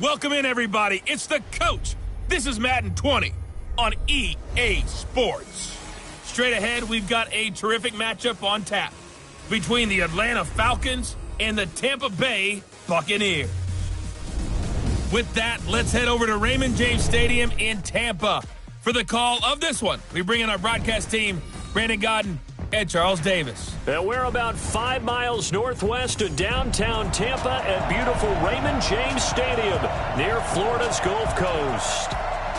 Welcome in, everybody. It's the coach. This is Madden 20 on EA Sports. Straight ahead, we've got a terrific matchup on tap between the Atlanta Falcons and the Tampa Bay Buccaneers. With that, let's head over to Raymond James Stadium in Tampa for the call of this one. We bring in our broadcast team, Brandon Godden and Charles Davis. And we're about 5 miles northwest of downtown Tampa at beautiful Raymond James Stadium near Florida's Gulf Coast.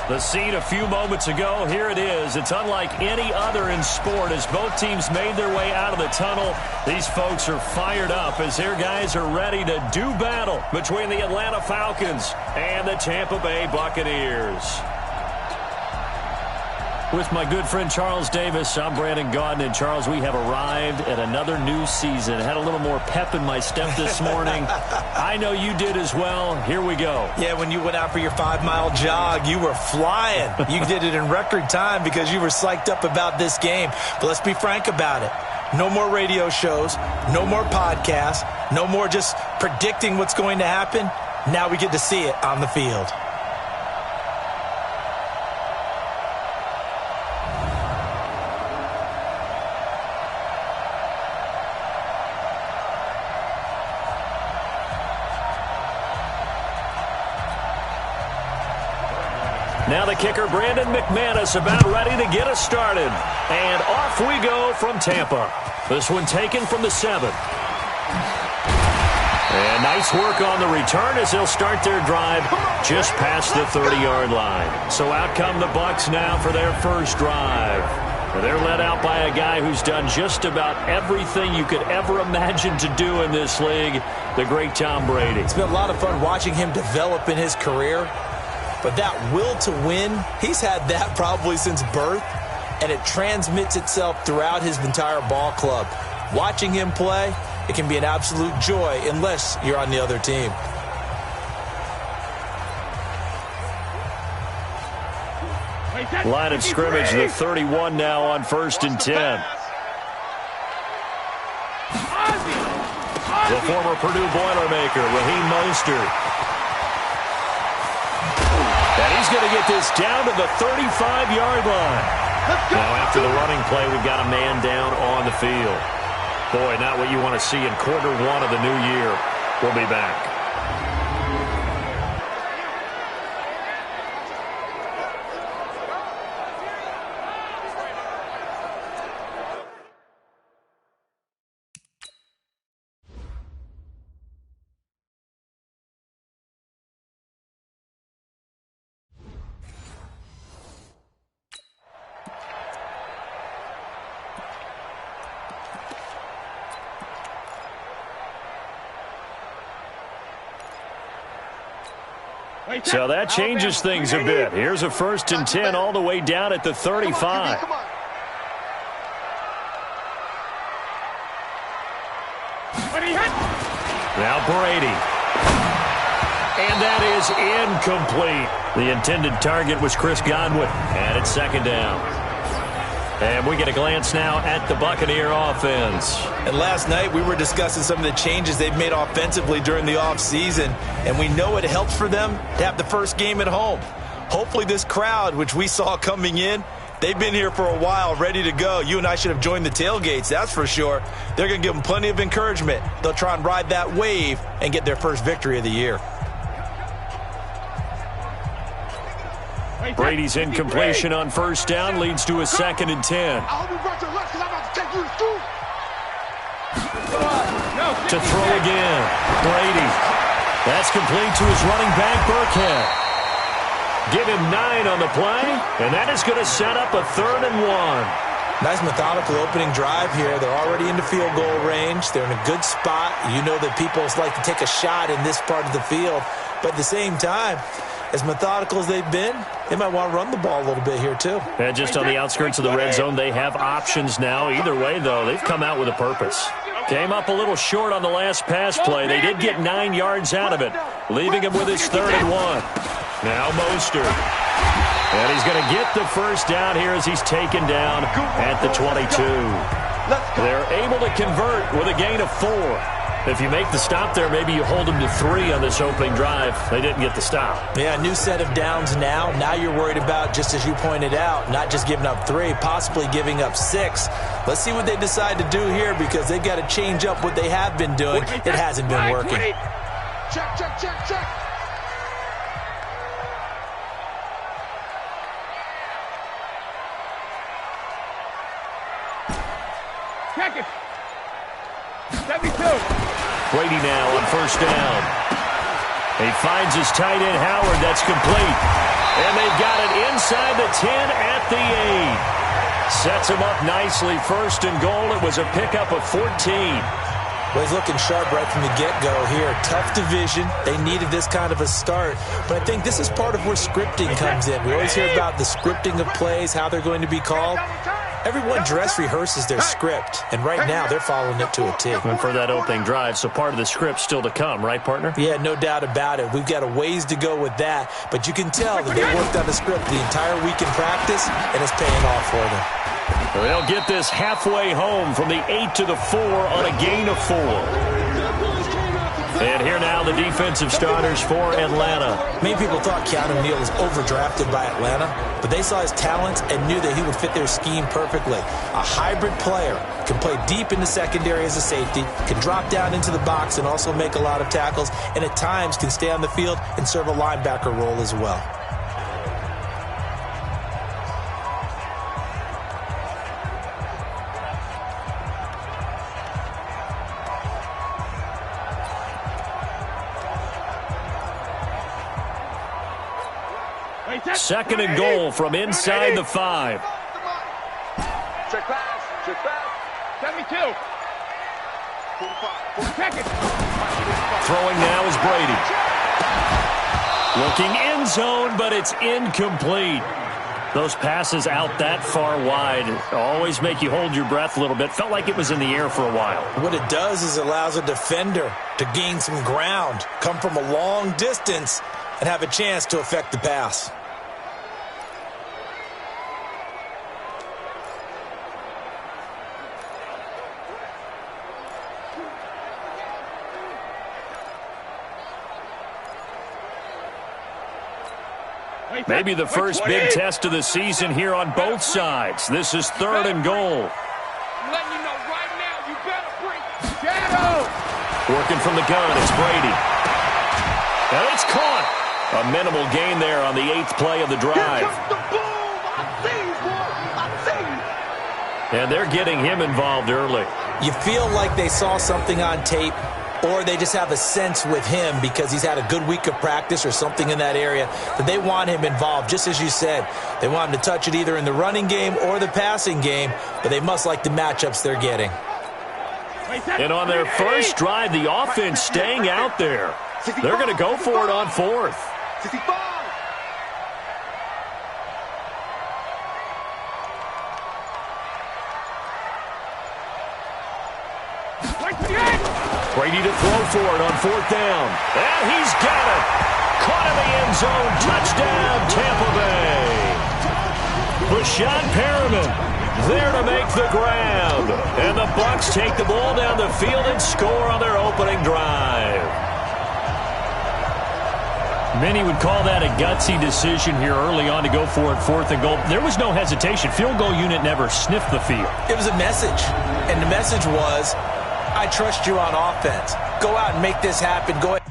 The scene a few moments ago, here it is. It's unlike any other in sport as both teams made their way out of the tunnel. These folks are fired up as their guys are ready to do battle between the Atlanta Falcons and the Tampa Bay Buccaneers. With my good friend Charles Davis, I'm Brandon Godden. And Charles, we have arrived at another new season. Had a little more pep in my step this morning. I know you did as well. Here we go. Yeah, when you went out for your 5-mile jog, you were flying. You did it in record time because you were psyched up about this game. But let's be frank about it. No more radio shows, no more podcasts, no more just predicting what's going to happen. Now we get to see it on the field. Now the kicker, Brandon McManus, about ready to get us started. And off we go from Tampa. This one taken from the 7. And nice work on the return as they'll start their drive just past the 30-yard line. So out come the Bucs now for their first drive. They're led out by a guy who's done just about everything you could ever imagine to do in this league, the great Tom Brady. It's been a lot of fun watching him develop in his career. But that will to win, he's had that probably since birth, and it transmits itself throughout his entire ball club. Watching him play, it can be an absolute joy unless you're on the other team. Line of scrimmage, the 31 now on 1st and 10. The former Purdue Boilermaker, Raheem Mostert. And he's going to get this down to the 35-yard line. Now after the running play, we've got a man down on the field. Boy, not what you want to see in quarter 1 of the new year. We'll be back. So that changes things a bit. Here's a 1st and 10 all the way down at the 35. Now Brady. And that is incomplete. The intended target was Chris Godwin. And it's 2nd down. And we get a glance now at the Buccaneer offense. And last night we were discussing some of the changes they've made offensively during the offseason, and we know it helps for them to have the first game at home. Hopefully this crowd, which we saw coming in, they've been here for a while, ready to go. You and I should have joined the tailgates, that's for sure. They're going to give them plenty of encouragement. They'll try and ride that wave and get their first victory of the year. Brady's incompletion on 1st down leads to a 2nd and 10. To throw again. Brady. That's complete to his running back, Burkhead. Give him 9 on the play, and that is going to set up a 3rd and 1. Nice methodical opening drive here. They're already into field goal range. They're in a good spot. You know that people like to take a shot in this part of the field. But at the same time, as methodical as they've been, they might want to run the ball a little bit here too. And just on the outskirts of the red zone, they have options now. Either way, though, they've come out with a purpose. Came up a little short on the last pass play. They did get 9 yards out of it, leaving him with his 3rd and 1. Now Mostert. And he's going to get the first down here as he's taken down at the 22. They're able to convert with a gain of 4. If you make the stop there, maybe you hold them to 3 on this opening drive. They didn't get the stop. Yeah, new set of downs now. Now you're worried about, just as you pointed out, not just giving up 3, possibly giving up 6. Let's see what they decide to do here, because they've got to change up what they have been doing. It hasn't been working. Check, check, check, check. Check it. 72. Brady now on first down. He finds his tight end, Howard. That's complete. And they've got it inside the 10 at the 8. Sets him up nicely. First and goal. It was a pickup of 14. Well, he's looking sharp right from the get-go here. Tough division. They needed this kind of a start. But I think this is part of where scripting comes in. We always hear about the scripting of plays, how they're going to be called. Everyone dress rehearses their script, and right now they're following it to a T. And for that opening drive, so part of the script still to come, right, partner? Yeah, no doubt about it. We've got a ways to go with that, but you can tell that they worked on the script the entire week in practice, and it's paying off for them. They'll get this halfway home from the 8 to the 4 on a gain of 4. And here now the defensive starters for Atlanta. Many people thought Keanu Neal was overdrafted by Atlanta, but they saw his talents and knew that he would fit their scheme perfectly. A hybrid player, can play deep in the secondary as a safety, can drop down into the box and also make a lot of tackles, and at times can stay on the field and serve a linebacker role as well. Second and goal from inside the 5. Check pass. Check pass. 72. 45. Check it. Throwing now is Brady. Looking end zone, but it's incomplete. Those passes out that far wide always make you hold your breath a little bit. Felt like it was in the air for a while. What it does is it allows a defender to gain some ground, come from a long distance, and have a chance to affect the pass. Maybe the first big test of the season here on both sides. This is third and goal. I'm letting you know right now, you better bring shadow. Working from the gun, it's Brady. And it's caught. A minimal gain there on the 8th play of the drive. The boom. I see you, boy. I see you. And they're getting him involved early. You feel like they saw something on tape, or they just have a sense with him because he's had a good week of practice or something in that area that they want him involved. Just as you said, they want him to touch it either in the running game or the passing game, but they must like the matchups they're getting. And on their first drive, the offense staying out there. They're going to go for it on 4th. 65. Brady to throw for it on 4th down. And he's got it. Caught in the end zone. Touchdown, Tampa Bay. Rashawn Perriman there to make the grab. And the Bucs take the ball down the field and score on their opening drive. Many would call that a gutsy decision here early on to go for it, 4th and goal. There was no hesitation. Field goal unit never sniffed the field. It was a message, and the message was, I trust you on offense. Go out and make this happen. Go ahead.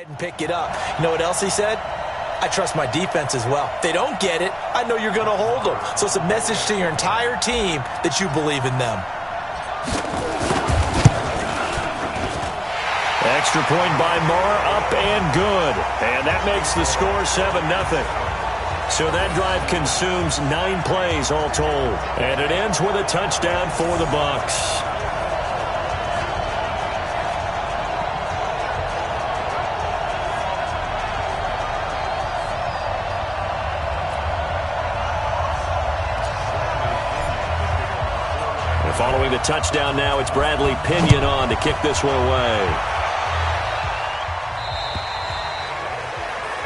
And pick it up. You know what else he said? I trust my defense as well. If they don't get it, I know you're going to hold them. So it's a message to your entire team that you believe in them. Extra point by Moore, up and good. And that makes the score 7-0. So that drive consumes 9 plays all told. And it ends with a touchdown for the Bucs. And following the touchdown now, it's Bradley Pinion on to kick this one away.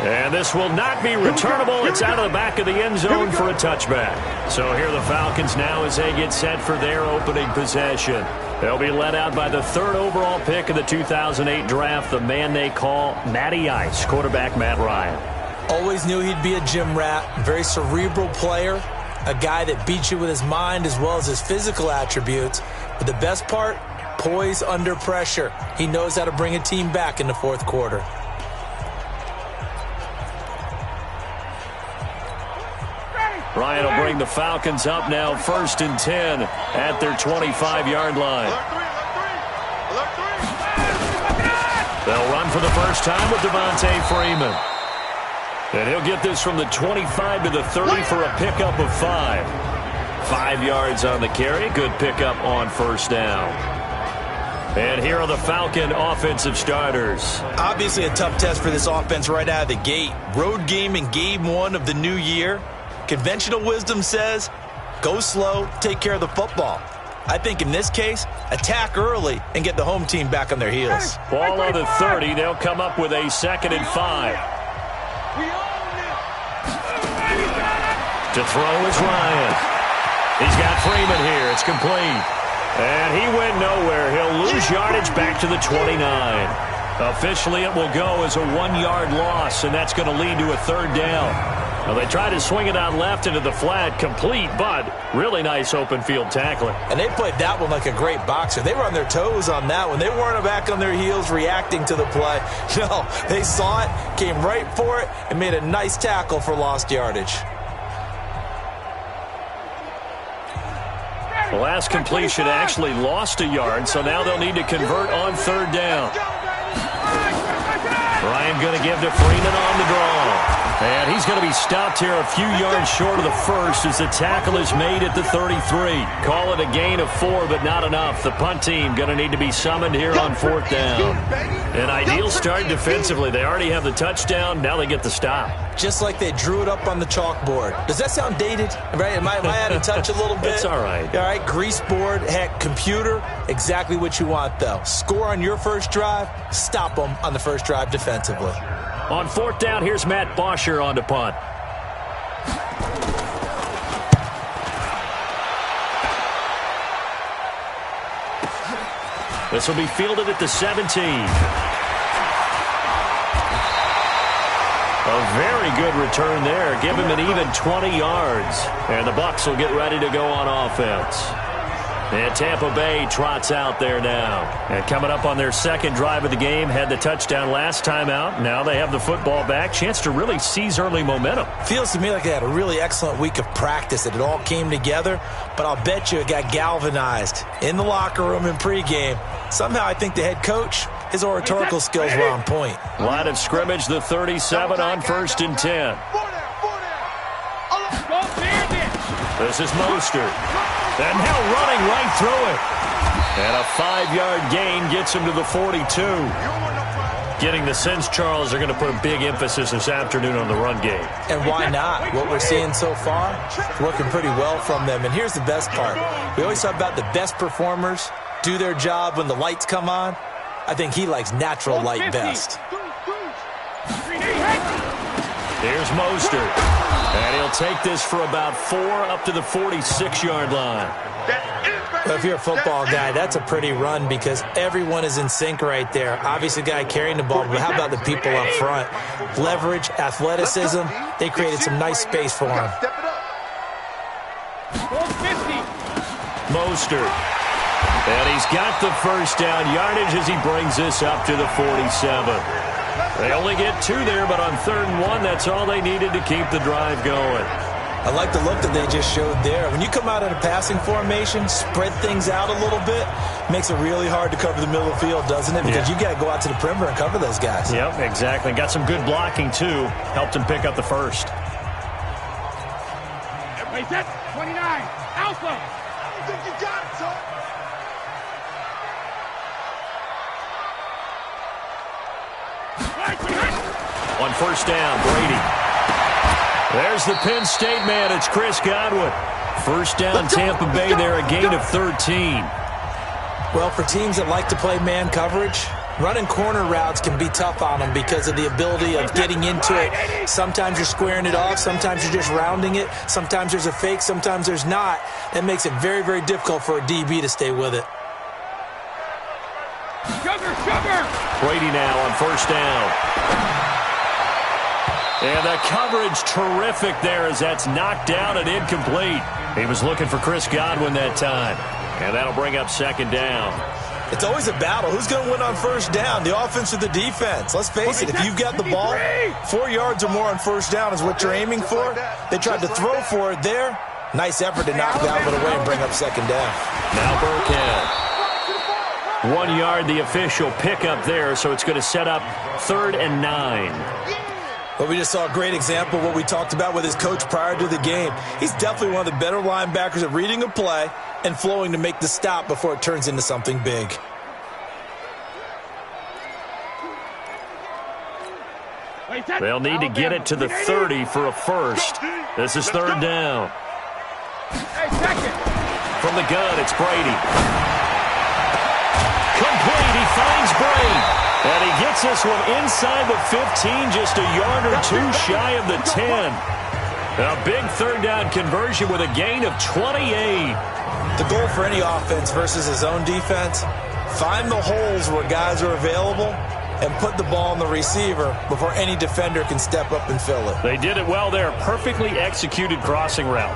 And this will not be returnable. It's out of the back of the end zone for a touchback. So here are the Falcons now as they get set for their opening possession. They'll be led out by the 3rd overall pick of the 2008 draft, the man they call Matty Ice, quarterback Matt Ryan. Always knew he'd be a gym rat, very cerebral player, a guy that beats you with his mind as well as his physical attributes. But the best part, poise under pressure. He knows how to bring a team back in the 4th quarter. Ryan will bring the Falcons up now 1st and 10 at their 25-yard line. They'll run for the first time with Devontae Freeman. And he'll get this from the 25 to the 30 for a pickup of 5. 5 yards on the carry. Good pickup on 1st down. And here are the Falcon offensive starters. Obviously a tough test for this offense right out of the gate. Road game in game 1 of the new year. Conventional wisdom says, go slow, take care of the football. I think in this case, attack early and get the home team back on their heels. Ball on the 30. They'll come up with a 2nd and 5. To throw is Ryan. He's got Freeman here. It's complete. And he went nowhere. He'll lose yardage back to the 29. Officially, it will go as a 1-yard loss, and that's going to lead to a 3rd down. Well, they tried to swing it out left into the flat, complete, but really nice open field tackling. And they played that one like a great boxer. They were on their toes on that one. They weren't back on their heels reacting to the play. No, they saw it, came right for it, and made a nice tackle for lost yardage. The last completion actually lost a yard, so now they'll need to convert on 3rd down. Ryan going to give to Freeman on the draw. And he's going to be stopped here a few yards short of the 1st as the tackle is made at the 33. Call it a gain of 4, but not enough. The punt team going to need to be summoned here on 4th down. An ideal start defensively. They already have the touchdown. Now they get the stop. Just like they drew it up on the chalkboard. Does that sound dated? Right? Am I out of touch a little bit? It's all right. All right, grease board, heck, computer, exactly what you want, though. Score on your first drive, stop them on the first drive defensively. On 4th down, here's Matt Bosher on to punt. This will be fielded at the 17. A very good return there. Give him an even 20 yards. And the Bucs will get ready to go on offense. And Tampa Bay trots out there now. And coming up on their 2nd drive of the game, had the touchdown last time out. Now they have the football back. Chance to really seize early momentum. Feels to me like they had a really excellent week of practice, that it all came together. But I'll bet you it got galvanized in the locker room in pregame. Somehow I think the head coach, his oratorical skills were on point. Line of scrimmage, the 37 on 1st and 10. This is Mostert. And now running right through it. And a 5-yard gain gets him to the 42. Getting the sense, Charles, they're going to put a big emphasis this afternoon on the run game. And why not? What we're seeing so far, it's working pretty well from them. And here's the best part. We always talk about the best performers do their job when the lights come on. I think he likes natural light best. Here's Mostert. And he'll take this for about 4 up to the 46-yard line. Well, if you're a football guy, that's a pretty run because everyone is in sync right there. Obviously, the guy carrying the ball, but how about the people up front? Leverage, athleticism, they created some nice space for him. Mostert. And he's got the first down yardage as he brings this up to the 47. They only get 2 there, but on 3rd and 1, that's all they needed to keep the drive going. I like the look that they just showed there. When you come out in a passing formation, spread things out a little bit, makes it really hard to cover the middle of the field, doesn't it? Because you got to go out to the perimeter and cover those guys. Yep, exactly. Got some good blocking, too. Helped him pick up the first. Everybody set. 29. Alpha. I think you got it, son. On 1st down, Brady. There's the Penn State man. It's Chris Godwin. 1st down, Tampa Bay there, a gain of 13. Well, for teams that like to play man coverage, running corner routes can be tough on them because of the ability of getting into it. Sometimes you're squaring it off. Sometimes you're just rounding it. Sometimes there's a fake. Sometimes there's not. That makes it very, very difficult for a DB to stay with it. Brady now on 1st down. And the coverage terrific there as that's knocked down and incomplete. He was looking for Chris Godwin that time. And that'll bring up 2nd down. It's always a battle. Who's going to win on 1st down, the offense or the defense? Let's face it, if you've got the ball, 4 yards or more on 1st down is what you're aiming for. They tried to throw for it there. Nice effort to knock that one away and bring up 2nd down. Now Burkhead. 1 yard, the official pickup there, so it's going to set up 3rd and 9. But we just saw a great example of what we talked about with his coach prior to the game. He's definitely one of the better linebackers at reading a play and flowing to make the stop before it turns into something big. They'll need to get it to the 30 for a first. This is 3rd down. From the gun, it's Brady. Complete, he finds Brady. And he gets this one inside the 15, just a yard or 2 shy of the 10. A big 3rd down conversion with a gain of 28. The goal for any offense versus his own defense, find the holes where guys are available and put the ball on the receiver before any defender can step up and fill it. They did it well there. Perfectly executed crossing route.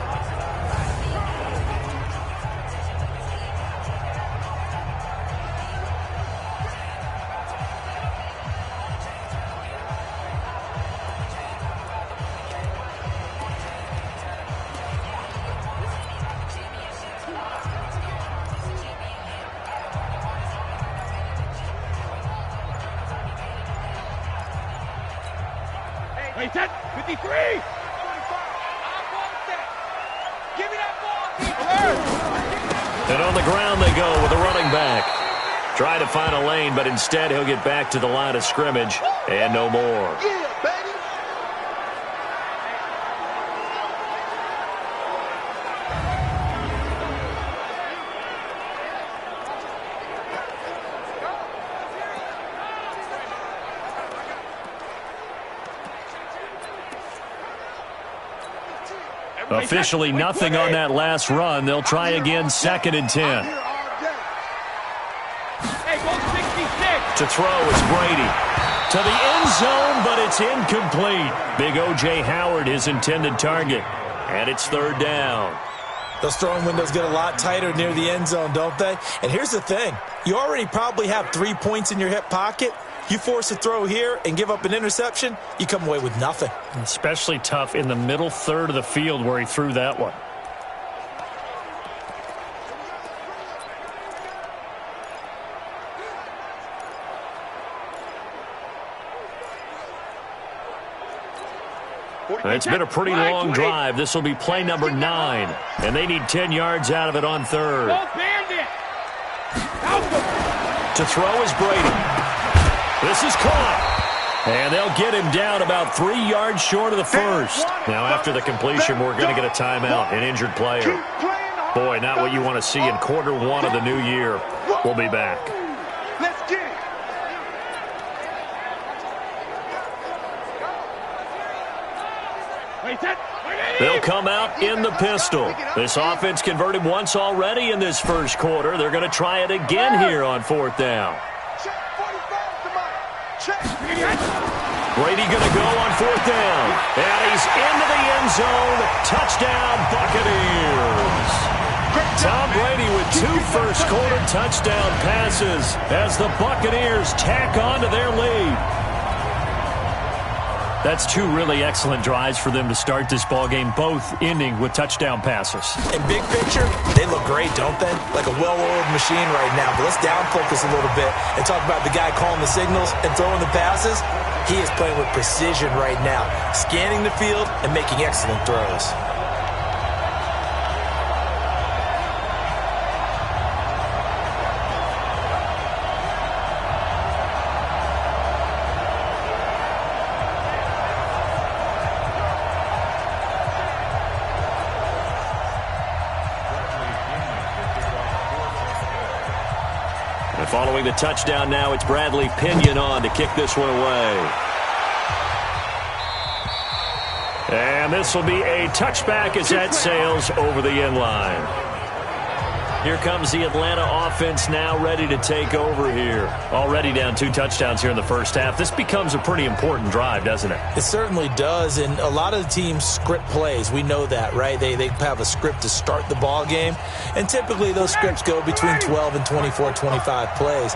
Wait, 53! Give me that ball, and on the ground they go with a running back. Try to find a lane, but instead he'll get back to the line of scrimmage and no more. Yeah, baby! Officially nothing on that last run. They'll try again, 2nd and 10. To throw is Brady. To the end zone, but it's incomplete. Big O.J. Howard, his intended target. And it's 3rd down. Those throwing windows get a lot tighter near the end zone, don't they? And here's the thing. You already probably have 3 points in your hip pocket. You force a throw here and give up an interception, you come away with nothing. Especially tough in the middle 3rd of the field where he threw that one. It's been a pretty long drive. This will be play number 9. And they need 10 yards out of it on 3rd. To throw is Brady. This is caught. And they'll get him down about 3 yards short of the first. Now after the completion, we're going to get a timeout, an injured player. Boy, not what you want to see in quarter 1 of the new year. We'll be back. Let's get it. They'll come out in the pistol. This offense converted once already in this first quarter. They're going to try it again here on 4th down. Brady going to go on 4th down. And he's into the end zone. Touchdown, Buccaneers. Tom Brady with 2 first-quarter touchdown passes as the Buccaneers tack on to their lead. That's two really excellent drives for them to start this ballgame, both ending with touchdown passes. In big picture, they look great, don't they? Like a well-oiled machine right now. But let's down focus a little bit and talk about the guy calling the signals and throwing the passes. He is playing with precision right now, scanning the field and making excellent throws. Following the touchdown now, it's Bradley Pinion on to kick this one away. And this will be a touchback as that sails over the end line. Here comes the Atlanta offense now ready to take over here. Already down 2 touchdowns here in the first half. This becomes a pretty important drive, doesn't it? It certainly does, and a lot of the teams script plays. We know that, right? They have a script to start the ball game, and typically those scripts go between 12 and 24, 25 plays.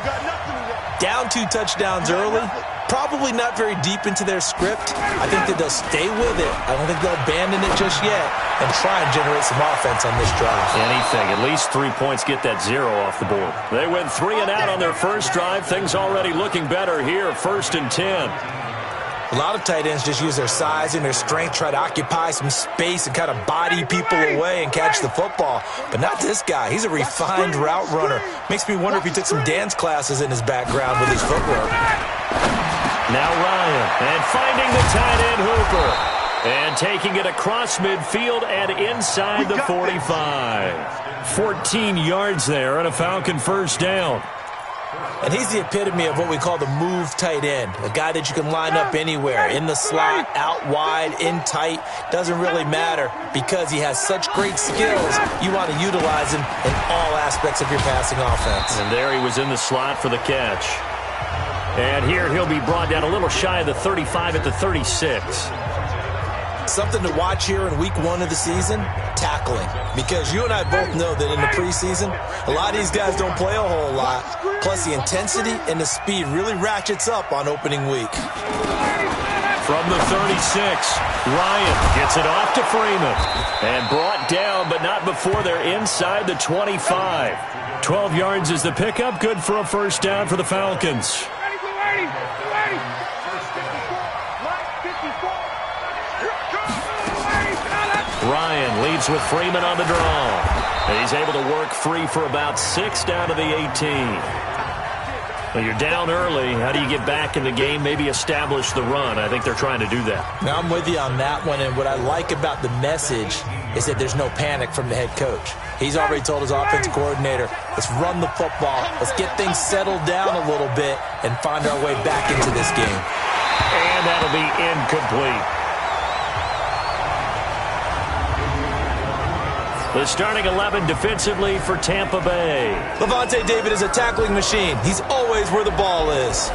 Down 2 touchdowns early, probably not very deep into their script. I think that they'll stay with it. I don't think they'll abandon it just yet and try and generate some offense on this drive. Anything. At least 3 points, get that 0 off the board. They went 3 and out on their first drive. Things already looking better here. 1st and 10. A lot of tight ends just use their size and their strength, try to occupy some space and kind of body people away and catch the football. But not this guy. He's a refined route runner. Makes me wonder if he took some dance classes in his background with his footwork. Now Ryan, and finding the tight end Hooper. And taking it across midfield and inside the 45. 14 yards there and a Falcon first down. And he's the epitome of what we call the move tight end, a guy that you can line up anywhere, in the slot, out wide, in tight, doesn't really matter because he has such great skills. You want to utilize him in all aspects of your passing offense. And there he was in the slot for the catch. And here he'll be brought down a little shy of the 35 at the 36. Something to watch here in week 1 of the season, tackling. Because you and I both know that in the preseason, a lot of these guys don't play a whole lot. Plus the intensity and the speed really ratchets up on opening week. From the 36, Ryan gets it off to Freeman. And brought down, but not before they're inside the 25. 12 yards is the pickup. Good for a first down for the Falcons. Ryan leads with Freeman on the draw. And he's able to work free for about 6 down to the 18. Well, you're down early. How do you get back in the game, maybe establish the run? I think they're trying to do that. Now, I'm with you on that one, and what I like about the message is that there's no panic from the head coach. He's already told his offensive coordinator, let's run the football, let's get things settled down a little bit and find our way back into this game. And that'll be incomplete. The starting 11 defensively for Tampa Bay. Levante David is a tackling machine. He's always where the ball is.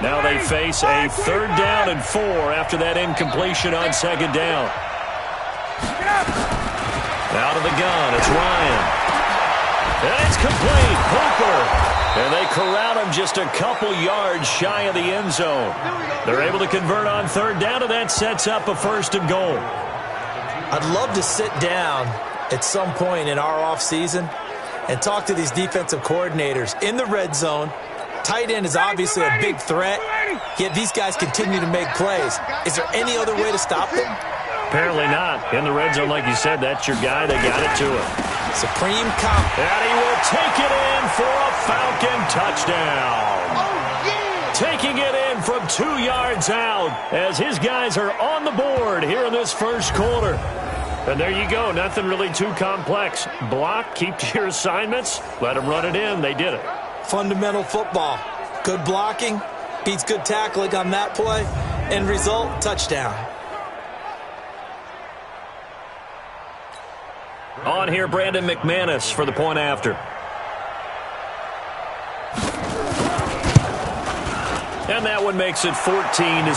Now they face a 3rd down and 4 after that incompletion on 2nd down. Out of the gun, it's Ryan. And it's complete. Hooper. And they corral him just a couple yards shy of the end zone. They're able to convert on 3rd down, and that sets up a 1st and goal. I'd love to sit down at some point in our offseason and talk to these defensive coordinators in the red zone. Tight end is obviously a big threat, yet these guys continue to make plays. Is there any other way to stop them? Apparently not. In the red zone, like you said, that's your guy. They got it to him. Supreme comp. And he will take it in for a Falcon touchdown. Taking it in from 2 yards out as his guys are on the board here in this first quarter. And there you go. Nothing really too complex. Block, keep to your assignments, let them run it in. They did it. Fundamental football. Good blocking beats good tackling on that play. End result, touchdown. On here, Brandon McManus for the point after. And that one makes it 14-7.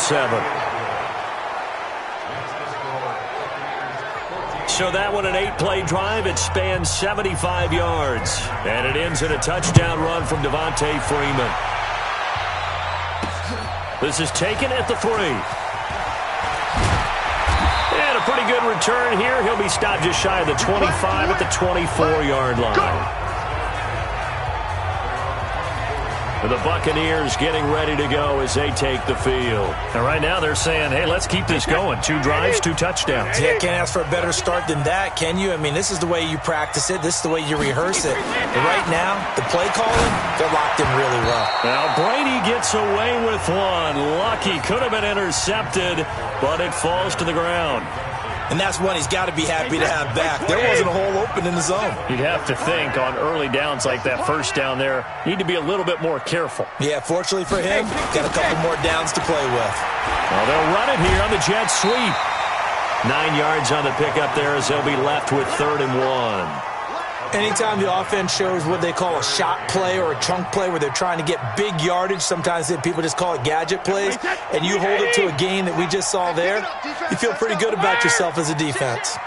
So that one, an 8-play drive. It spans 75 yards. And it ends in a touchdown run from Devontae Freeman. This is taken at the 3. And a pretty good return here. He'll be stopped just shy of the 25 at the 24-yard line. The Buccaneers getting ready to go as they take the field. And right now they're saying, hey, let's keep this going. 2 drives, 2 touchdowns. Yeah, can't ask for a better start than that, can you? I mean, this is the way you practice it. This is the way you rehearse it. But right now, the play calling, they're locked in really well. Now Brady gets away with one. Lucky, could have been intercepted, but it falls to the ground. And that's one he's got to be happy to have back. There wasn't a hole open in the zone. You'd have to think on early downs like that first down there, need to be a little bit more careful. Yeah, fortunately for him, got a couple more downs to play with. Well, they'll run it here on the jet sweep. 9 yards on the pickup there as they'll be left with 3rd and 1. Anytime the offense shows what they call a shot play or a chunk play where they're trying to get big yardage, sometimes people just call it gadget plays, and you hold it to a gain that we just saw there, you feel pretty good about yourself as a defense.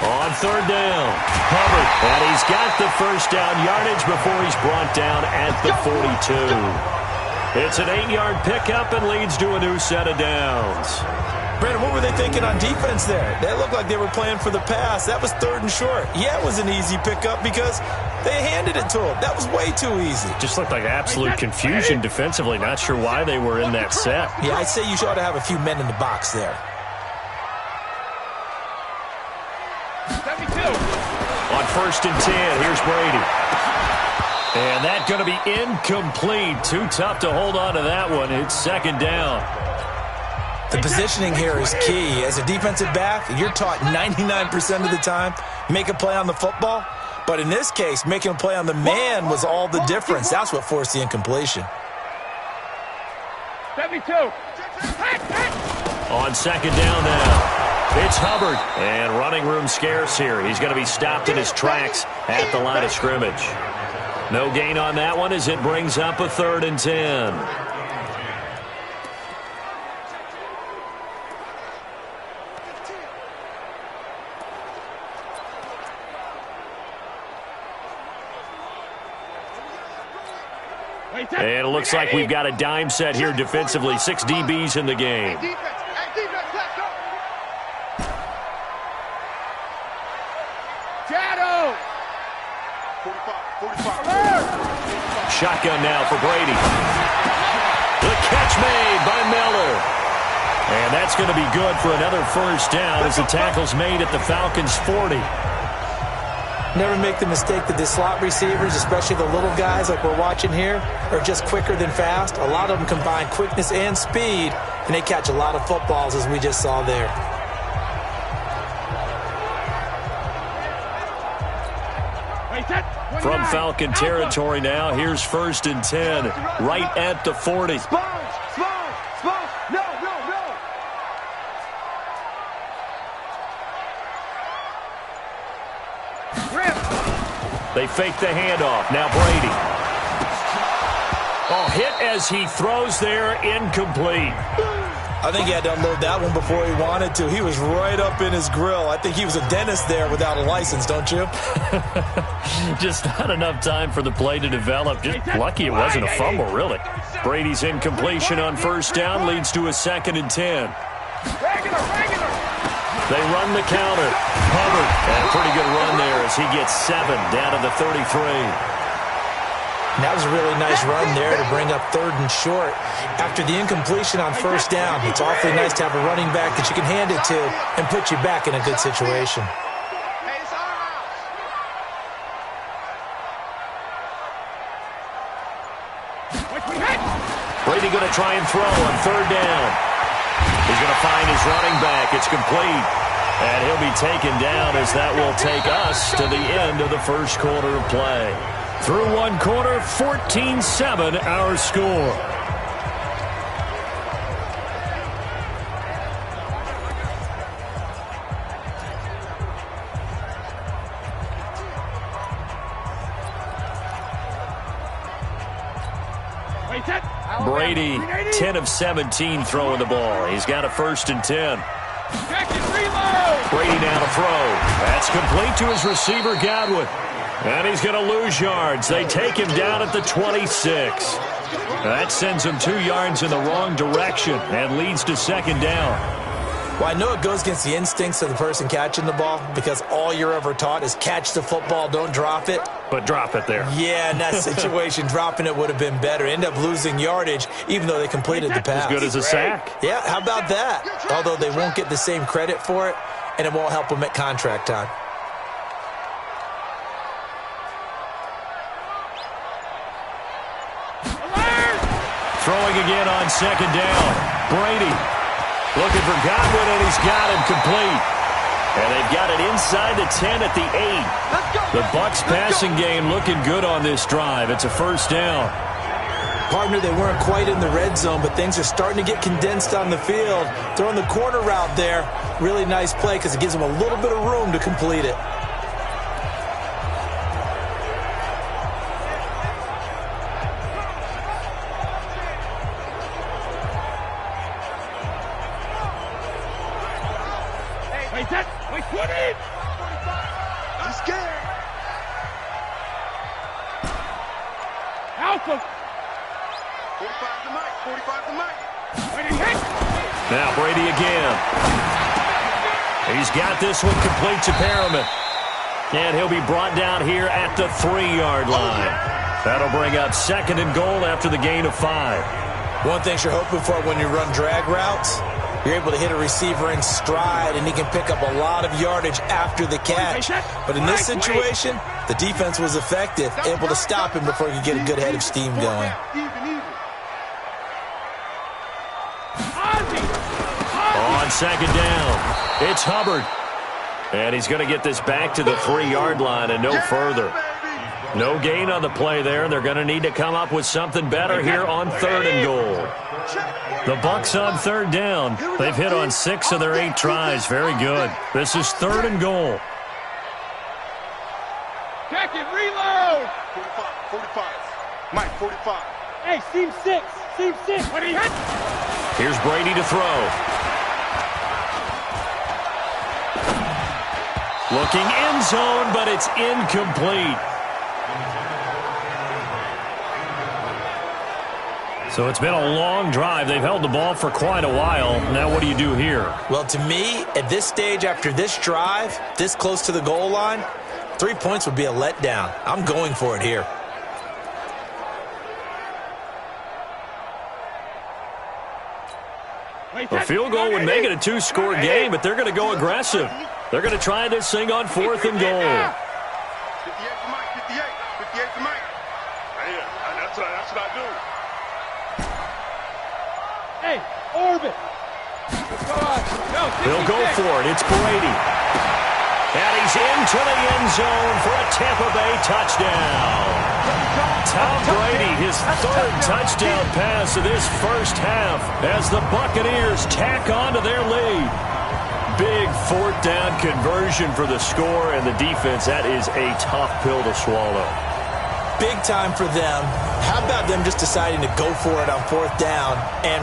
On 3rd down, Hubbard, and he's got the first down yardage before he's brought down at the 42. It's an 8-yard pickup and leads to a new set of downs. Brandon, what were they thinking on defense there? They looked like they were playing for the pass. That was 3rd and short. Yeah, it was an easy pickup because they handed it to him. That was way too easy. Just looked like absolute confusion defensively. Not sure why they were in that set. Yeah, I'd say you ought to have a few men in the box there. On 1st and 10, here's Brady. And that's going to be incomplete. Too tough to hold on to that one. It's 2nd down. The positioning here is key. As a defensive back, you're taught 99% of the time, make a play on the football. But in this case, making a play on the man was all the difference. That's what forced the incompletion. 72. On 2nd down now, it's Hubbard. And running room scarce here. He's going to be stopped in his tracks at the line of scrimmage. No gain on that one as it brings up a 3rd and 10. And it looks like we've got a dime set here defensively. 6 DBs in the game. Shotgun now for Brady. The catch made by Miller. And that's going to be good for another first down as the tackle's made at the Falcons' 40. Never make the mistake that the slot receivers, especially the little guys like we're watching here, are just quicker than fast. A lot of them combine quickness and speed, and they catch a lot of footballs, as we just saw there. From Falcon territory now, here's 1st and 10, right at the 40. They fake the handoff. Now Brady. Oh, hit as he throws there, incomplete. I think he had to unload that one before he wanted to. He was right up in his grill. I think he was a dentist there without a license, don't you? Just not enough time for the play to develop. Just lucky it wasn't a fumble, really. Brady's incompletion on 1st down leads to a 2nd and 10. They run the counter. Hubbard, and a pretty good run there as he gets 7 down to the 33. And that was a really nice run there to bring up 3rd and short. After the incompletion on 1st down, it's awfully nice to have a running back that you can hand it to and put you back in a good situation. Brady going to try and throw on 3rd down. He's going to find his running back. It's complete. And he'll be taken down as that will take us to the end of the first quarter of play. Through one quarter, 14-7 our score. Brady, 10 of 17 throwing the ball. He's got a 1st and 10. Brady now to throw. That's complete to his receiver, Godwin. And he's going to lose yards. They take him down at the 26. That sends him 2 yards in the wrong direction and leads to 2nd down. Well, I know it goes against the instincts of the person catching the ball because all you're ever taught is catch the football, don't drop it. But drop it there. Yeah, in that situation, dropping it would have been better. End up losing yardage, even though they completed the pass. As good as a sack. Yeah, how about that? Although they won't get the same credit for it, and it won't help them at contract time. Throwing again on 2nd down. Brady looking for Godwin, and he's got him complete. And they've got it inside the 10 at the 8. The Bucs passing game looking good on this drive. It's a 1st down. Partner, they weren't quite in the red zone, but things are starting to get condensed on the field. Throwing the corner route there, really nice play because it gives them a little bit of room to complete it. I'm scared. Alpha. 45 to Mike. 45 to Mike. Now Brady again. He's got this one complete to Perriman. And he'll be brought down here at the 3-yard line. That'll bring up 2nd and goal after the gain of 5. One thing you're hoping for when you run drag routes, you're able to hit a receiver in stride, and he can pick up a lot of yardage after the catch. But in this situation, the defense was effective, able to stop him before he could get a good head of steam going. On 2nd down, it's Hubbard. And he's going to get this back to the 3-yard line and no further. No gain on the play there. They're going to need to come up with something better here on 3rd and goal. The Bucs on 3rd down. They've hit on 6 of their 8 tries. Very good. This is 3rd and goal. Check it, reload. 45. Mike, 45. Hey, seam 6. Seam 6. What do you hit? Here's Brady to throw. Looking end zone, but it's incomplete. So it's been a long drive. They've held the ball for quite a while. Now what do you do here? Well, to me, at this stage, after this drive, this close to the goal line, 3 points would be a letdown. I'm going for it here. A field goal would make it a 2-score game, but they're going to go aggressive. They're going to try this thing on 4th and goal. 58 to Mike. 58. 58 to Mike. Yeah, that's what I do. Hey, orbit. They'll go for it. It's Brady. And he's into the end zone for a Tampa Bay touchdown. Tom Brady, his 3rd touchdown pass of this first half as the Buccaneers tack on to their lead. Big 4th down conversion for the score, and the defense, that is a tough pill to swallow. Big time for them. How about them just deciding to go for it on 4th down? And,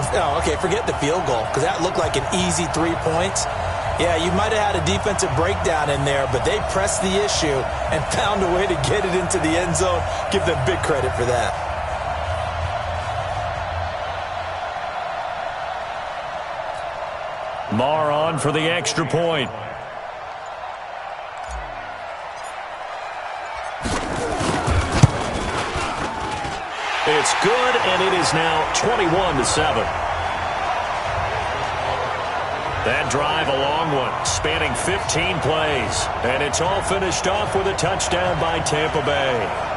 forget the field goal, because that looked like an easy 3 points. Yeah, you might have had a defensive breakdown in there, but they pressed the issue and found a way to get it into the end zone. Give them big credit for that. Marr on for the extra point. It's good, and it is now 21-7. That drive, a long one, spanning 15 plays. And it's all finished off with a touchdown by Tampa Bay.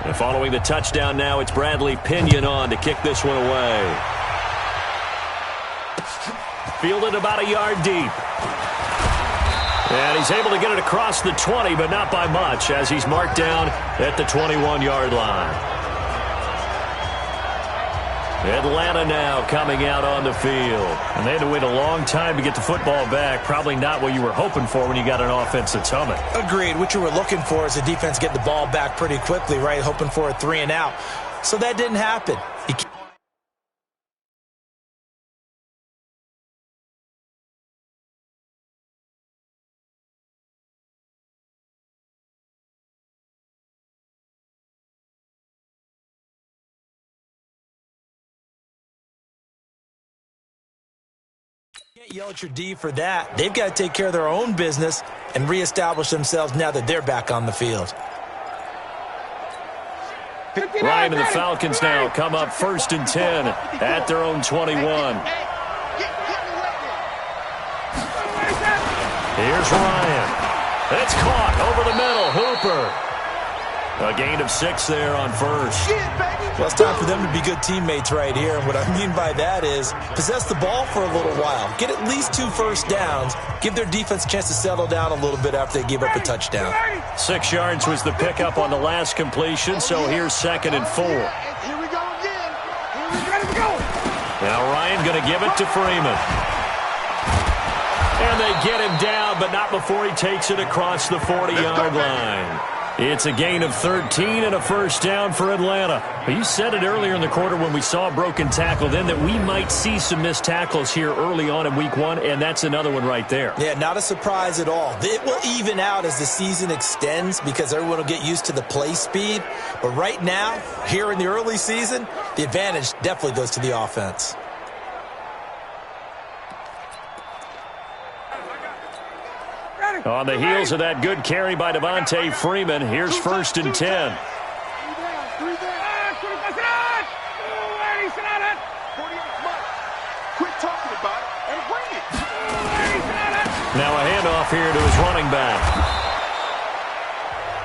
And following the touchdown now, it's Bradley Pinion on to kick this one away. Fielded about a yard deep. And he's able to get it across the 20, but not by much, as he's marked down at the 21-yard line. Atlanta now coming out on the field. And they had to wait a long time to get the football back. Probably not what you were hoping for when you got an offense that's humming. Agreed. What you were looking for is the defense get the ball back pretty quickly, right? Hoping for a 3 and out. So that didn't happen. Can't yell at your D for that. They've got to take care of their own business and reestablish themselves now that they're back on the field. Ryan and the Falcons now come up 1st and 10 at their own 21. Here's Ryan. It's caught over the middle. Hooper. A gain of 6 there on first. Well, it's time for them to be good teammates right here. And what I mean by that is possess the ball for a little while. Get at least 2 first downs. Give their defense a chance to settle down a little bit after they give up a touchdown. 6 yards was the pickup on the last completion, so here's 2nd and 4. Here we go again. Here we go. Now Ryan going to give it to Freeman. And they get him down, but not before he takes it across the 40-yard line. It's a gain of 13 and a first down for Atlanta. But you said it earlier in the quarter when we saw a broken tackle then that we might see some missed tackles here early on in week 1, and that's another one right there. Yeah, not a surprise at all. It will even out as the season extends because everyone will get used to the play speed. But right now, here in the early season, the advantage definitely goes to the offense. On the heels of that good carry by Devontae Freeman, here's 1st and 10. Now a handoff here to his running back.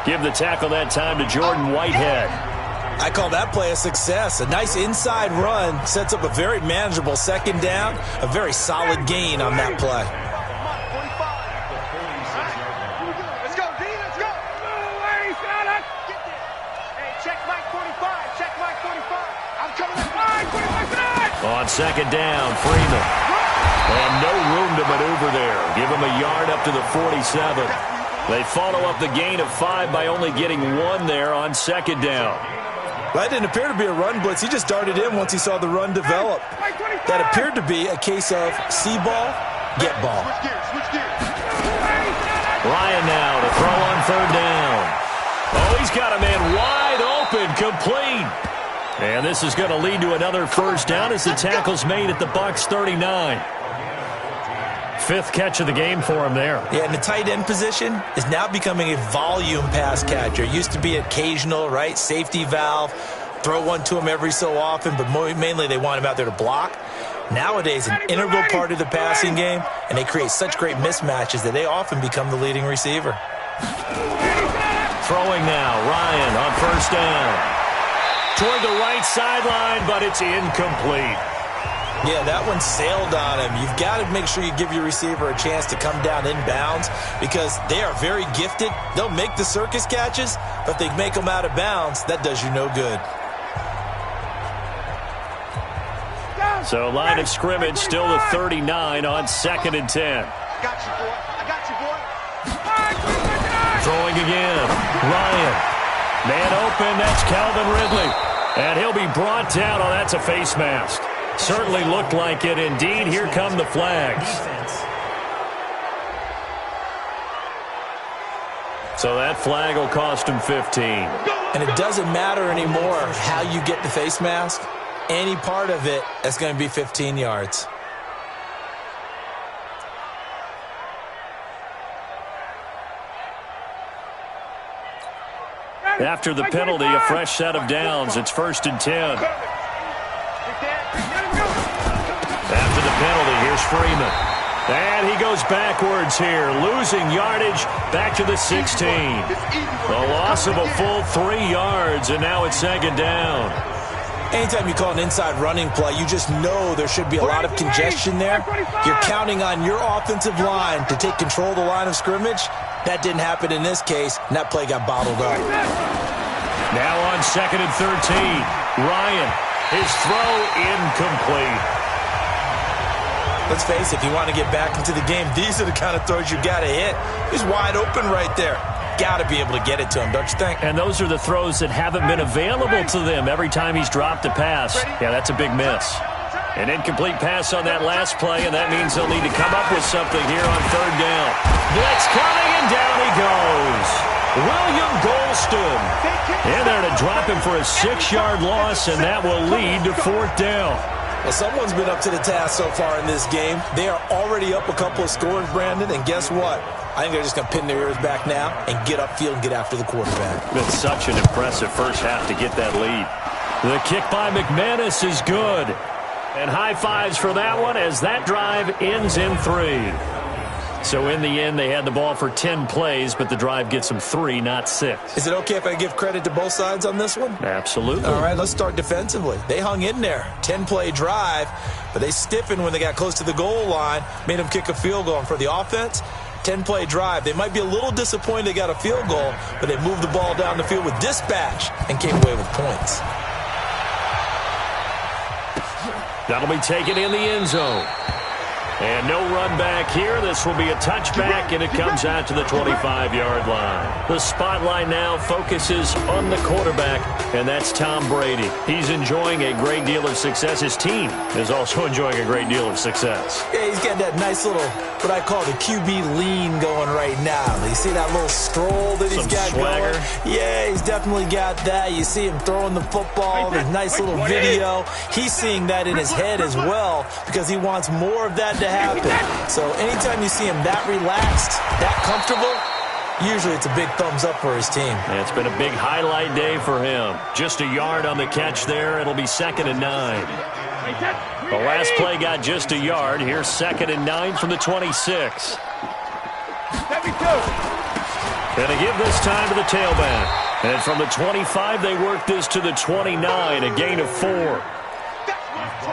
Give the tackle that time to Jordan Whitehead. I call that play a success. A nice inside run sets up a very manageable 2nd down. A very solid gain on that play. On 2nd down, Freeman. And no room to maneuver there. Give him a yard up to the 47. They follow up the gain of 5 by only getting 1 there on 2nd down. That didn't appear to be a run blitz. He just darted in once he saw the run develop. That appeared to be a case of see ball, get ball. Ryan now to throw on 3rd down. Oh, he's got a man wide open, complete. And this is going to lead to another first down as the tackle's made at the Bucs 39. 5th catch of the game for him there. Yeah, and the tight end position is now becoming a volume pass catcher. It used to be occasional, right? Safety valve. Throw one to him every so often, but mainly they want him out there to block. Nowadays, an integral part of the passing game, and they create such great mismatches that they often become the leading receiver. Throwing now, Ryan on 1st down. Toward the right sideline, but it's incomplete. Yeah, that one sailed on him. You've got to make sure you give your receiver a chance to come down inbounds because they are very gifted. They'll make the circus catches, but they make them out of bounds. That does you no good. So line of scrimmage still the 39 on 2nd and 10. I got you, boy. I got you, boy. Throwing again. Ryan. Man open, that's Calvin Ridley. And he'll be brought down. Oh, that's a face mask. Certainly looked like it. Indeed, here come the flags. So that flag will cost him 15. And it doesn't matter anymore how you get the face mask. Any part of it is going to be 15 yards. After the penalty, a fresh set of downs. It's 1st and 10. After the penalty, here's Freeman. And he goes backwards here, losing yardage back to the 16. The loss of a full 3 yards, and now it's second down. Anytime you call an inside running play, you just know there should be a lot of congestion there. You're counting on your offensive line to take control of the line of scrimmage. That didn't happen in this case, and that play got bottled up. Now on 2nd and 13, Ryan, his throw incomplete. Let's face it, if you want to get back into the game, these are the kind of throws you got to hit. He's wide open right there. Got to be able to get it to him, don't you think? And those are the throws that haven't been available to them every time he's dropped a pass. Yeah, that's a big miss. An incomplete pass on that last play, and that means they'll need to come up with something here on 3rd down. Blitz coming, and down he goes. William Golston in there to drop him for a 6-yard loss, and that will lead to 4th down. Well, someone's been up to the task so far in this game. They are already up a couple of scores, Brandon, and guess what? I think they're just going to pin their ears back now and get upfield and get after the quarterback. Been such an impressive first half to get that lead. The kick by McManus is good. And high fives for that one as that drive ends in 3. So in the end, they had the ball for 10 plays, but the drive gets them 3, not 6. Is it okay if I give credit to both sides on this one? Absolutely. All right, let's start defensively. They hung in there. 10-play drive, but they stiffened when they got close to the goal line, made them kick a field goal. And for the offense, 10-play drive. They might be a little disappointed they got a field goal, but they moved the ball down the field with dispatch and came away with points. That'll be taken in the end zone. And no run back here. This will be a touchback, and it comes out to the 25-yard line. The spotlight now focuses on the quarterback, and that's Tom Brady. He's enjoying a great deal of success. His team is also enjoying a great deal of success. Yeah, he's got that nice little, what I call the QB lean going right now. You see that little stroll that he's got swagger going? Yeah, he's definitely got that. You see him throwing the football, the nice little video. He's seeing that in his head as well because he wants more of that to happen. So anytime you see him that relaxed, that comfortable, usually it's a big thumbs up for his team. And it's been a big highlight day for him. Just a yard on the catch there. It'll be 2nd and 9. The last play got just a yard. Here's 2nd and 9 from the 26. Gonna give this time to the tailback. And from the 25, they work this to the 29, a gain of 4.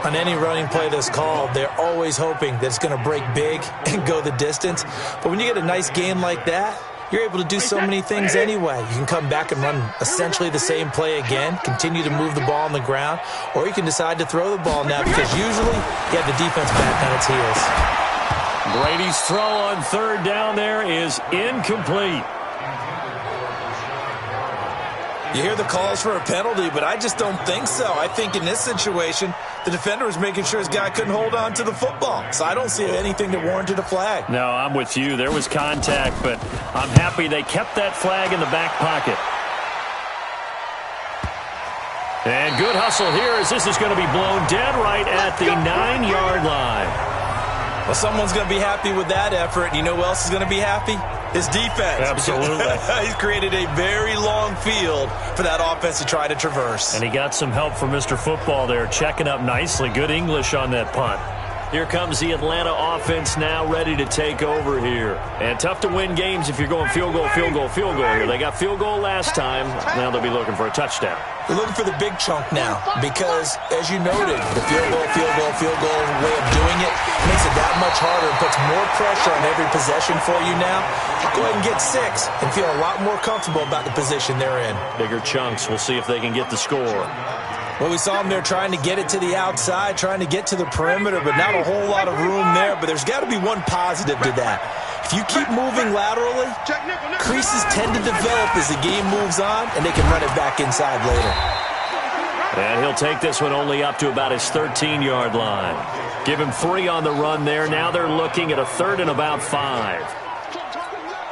On any running play that's called, they're always hoping that it's going to break big and go the distance. But when you get a nice gain like that, you're able to do so many things anyway. You can come back and run essentially the same play again, continue to move the ball on the ground, or you can decide to throw the ball now because usually you have the defense back on its heels. Brady's throw on 3rd down there is incomplete. You hear the calls for a penalty, but I just don't think so. I think in this situation, the defender was making sure his guy couldn't hold on to the football. So I don't see anything that warranted a flag. No, I'm with you. There was contact, but I'm happy they kept that flag in the back pocket. And good hustle here as this is going to be blown dead right at the 9-yard line. Well, someone's going to be happy with that effort. You know who else is going to be happy? His defense. Absolutely. He's created a very long field for that offense to try to traverse. And he got some help from Mr. Football there, checking up nicely. Good English on that punt. Here comes the Atlanta offense now ready to take over here. And tough to win games if you're going field goal, field goal, field goal here. They got field goal last time. Now they'll be looking for a touchdown. They're looking for the big chunk now because, as you noted, the field goal way of doing it makes it that much harder and puts more pressure on every possession for you now. Go ahead and get 6 and feel a lot more comfortable about the position they're in. Bigger chunks. We'll see if they can get the score. Well, we saw them there trying to get it to the outside, trying to get to the perimeter, but not a whole lot of room there. But there's got to be one positive to that. If you keep moving laterally, creases tend to develop as the game moves on, and they can run it back inside later. And he'll take this one only up to about his 13-yard line. Give him 3 on the run there. Now they're looking at a 3rd and about 5.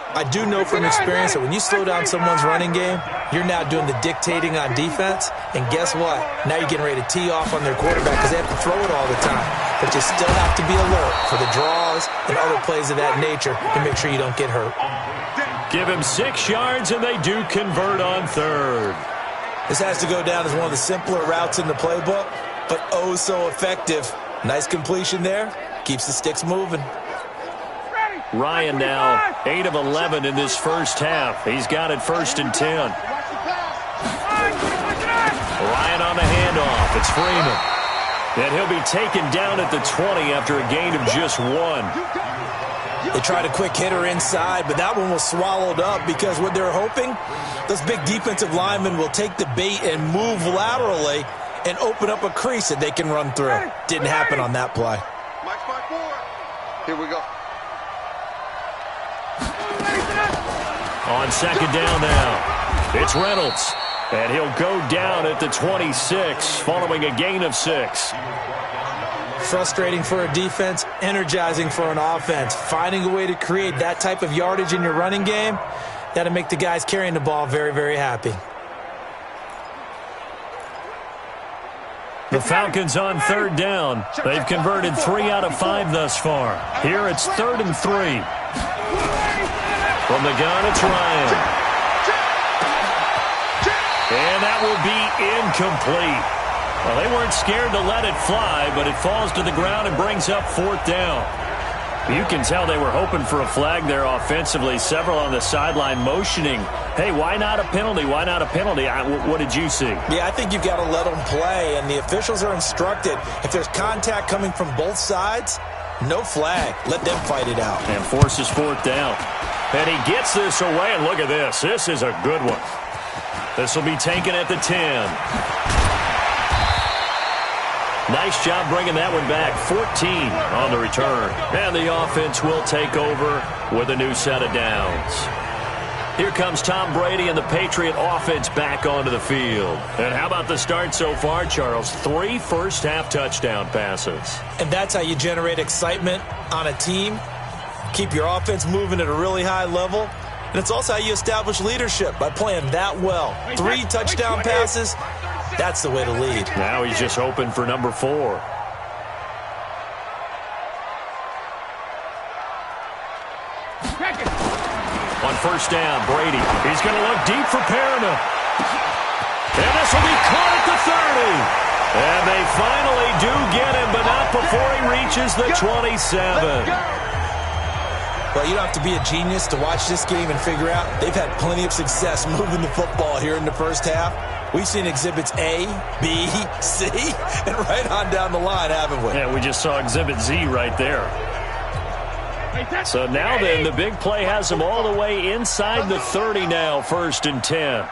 I do know from experience that when you slow down someone's running game, you're now doing the dictating on defense. And guess what? Now you're getting ready to tee off on their quarterback because they have to throw it all the time. But you still have to be alert for the draws and other plays of that nature to make sure you don't get hurt. Give him 6 yards, and they do convert on 3rd. This has to go down as one of the simpler routes in the playbook, but oh so effective. Nice completion there. Keeps the sticks moving. Ryan now 8 of 11 in this first half. He's got it 1st and 10. Ryan on the handoff. It's Freeman. And he'll be taken down at the 20 after a gain of just 1. They tried a quick hitter inside, but that one was swallowed up because what they're hoping, those big defensive linemen will take the bait and move laterally and open up a crease that they can run through. Didn't happen on that play. Mike 5-4. Here we go. On 2nd down now, it's Reynolds. And he'll go down at the 26 following a gain of 6. Frustrating for a defense, energizing for an offense. Finding a way to create that type of yardage in your running game, that'll make the guys carrying the ball very, very happy. The Falcons on 3rd down. They've converted 3 out of 5 thus far. Here it's 3rd and 3. From the gun, it's Ryan. And that will be incomplete. Well, they weren't scared to let it fly, but it falls to the ground and brings up 4th down. You can tell they were hoping for a flag there offensively. Several on the sideline motioning, hey, why not a penalty? Why not a penalty? What did you see? Yeah, I think you've got to let them play, and the officials are instructed. If there's contact coming from both sides, no flag. Let them fight it out. And forces 4th down. And he gets this away, and look at this. This is a good one. This will be taken at the 10. Nice job bringing that one back. 14 on the return. And the offense will take over with a new set of downs. Here comes Tom Brady and the Patriot offense back onto the field. And how about the start so far, Charles? 3 first-half touchdown passes. And that's how you generate excitement on a team. Keep your offense moving at a really high level. And it's also how you establish leadership, by playing that well. 3 touchdown passes, that's the way to lead. Now he's just hoping for number 4. On 1st down, Brady. He's going to look deep for Perriman. And this will be caught at the 30. And they finally do get him, but not before he reaches the 27. Well, you don't have to be a genius to watch this game and figure out they've had plenty of success moving the football here in the first half. We've seen exhibits A, B, C, and right on down the line, haven't we? Yeah, we just saw exhibit Z right there. So now then, the big play has them all the way inside the 30 now, 1st and 10.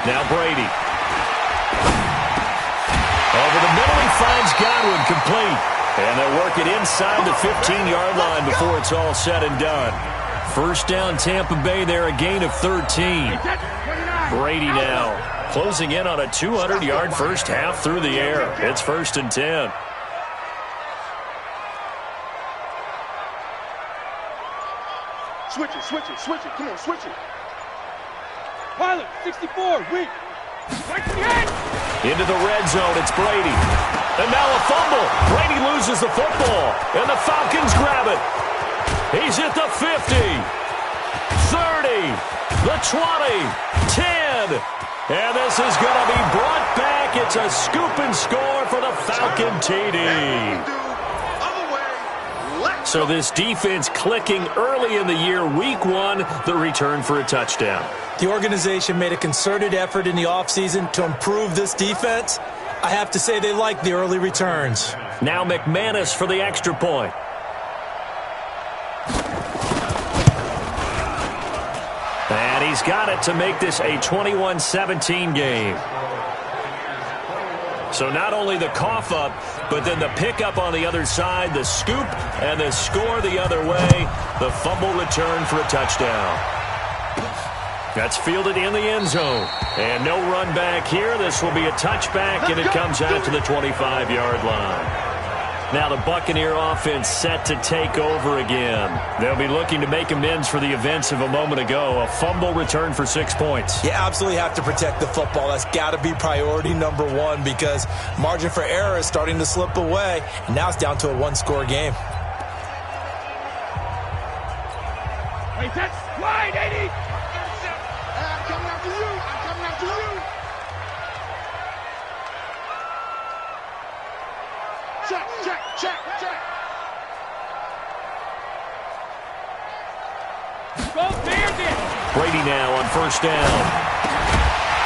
Now Brady. Over the middle, he finds Godwin complete. And they'll work it inside the 15-yard line before it's all said and done. 1st down, Tampa Bay there, a gain of 13. Brady now closing in on a 200-yard first half through the air. It's 1st and 10. Switch it. Come on, switch it. Pilot, 64, weak. Into the red zone, it's Brady. And now a fumble. Brady loses the football, and the Falcons grab it. He's at the 50, 30, the 20, 10. And this is going to be brought back. It's a scoop and score for the Falcon TD. So this defense clicking early in the year, week 1, the return for a touchdown. The organization made a concerted effort in the offseason to improve this defense. I have to say they like the early returns. Now McManus for the extra point. And he's got it to make this a 21-17 game. So not only the cough up, but then the pickup on the other side, the scoop, and the score the other way. The fumble return for a touchdown. That's fielded in the end zone. And no run back here. This will be a touchback, and it comes out to the 25-yard line. Now the Buccaneer offense set to take over again. They'll be looking to make amends for the events of a moment ago. A fumble return for 6 points. You absolutely have to protect the football. That's got to be priority number 1 because margin for error is starting to slip away. And now it's down to a 1-score game. Hey, that's wide, 80. Come after you. I'm coming after you. Check, check, check, check. Go Bandit! Brady now on first down.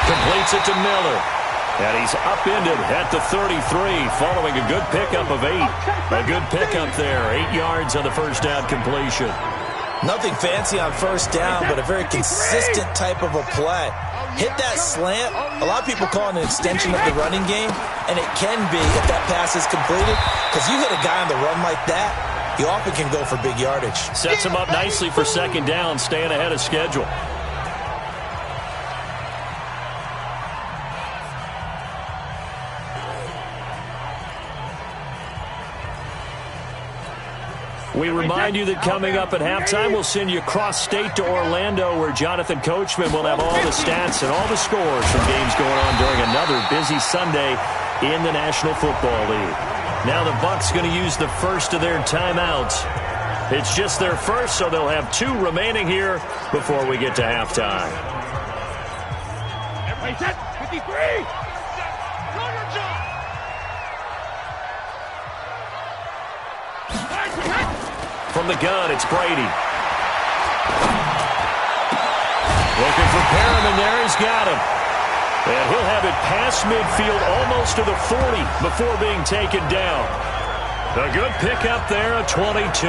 Completes it to Miller. And he's upended at the 33, following a good pickup of 8. A good pickup there, 8 yards on the first down completion. Nothing fancy on first down, but a very consistent type of a play. Hit that slant. A lot of people call it an extension of the running game, and it can be if that pass is completed, because you hit a guy on the run like that, you often can go for big yardage. Sets him up nicely for second down, staying ahead of schedule. We remind you that coming up at halftime, we'll send you cross-state to Orlando, where Jonathan Coachman will have all the stats and all the scores from games going on during another busy Sunday in the National Football League. Now the Bucs going to use the first of their timeouts. It's just their first, so they'll have 2 remaining here before we get to halftime. Everybody set, 53! From the gun, it's Brady. Looking for Perriman there. He's got him. And he'll have it past midfield almost to the 40 before being taken down. A good pickup there, a 22.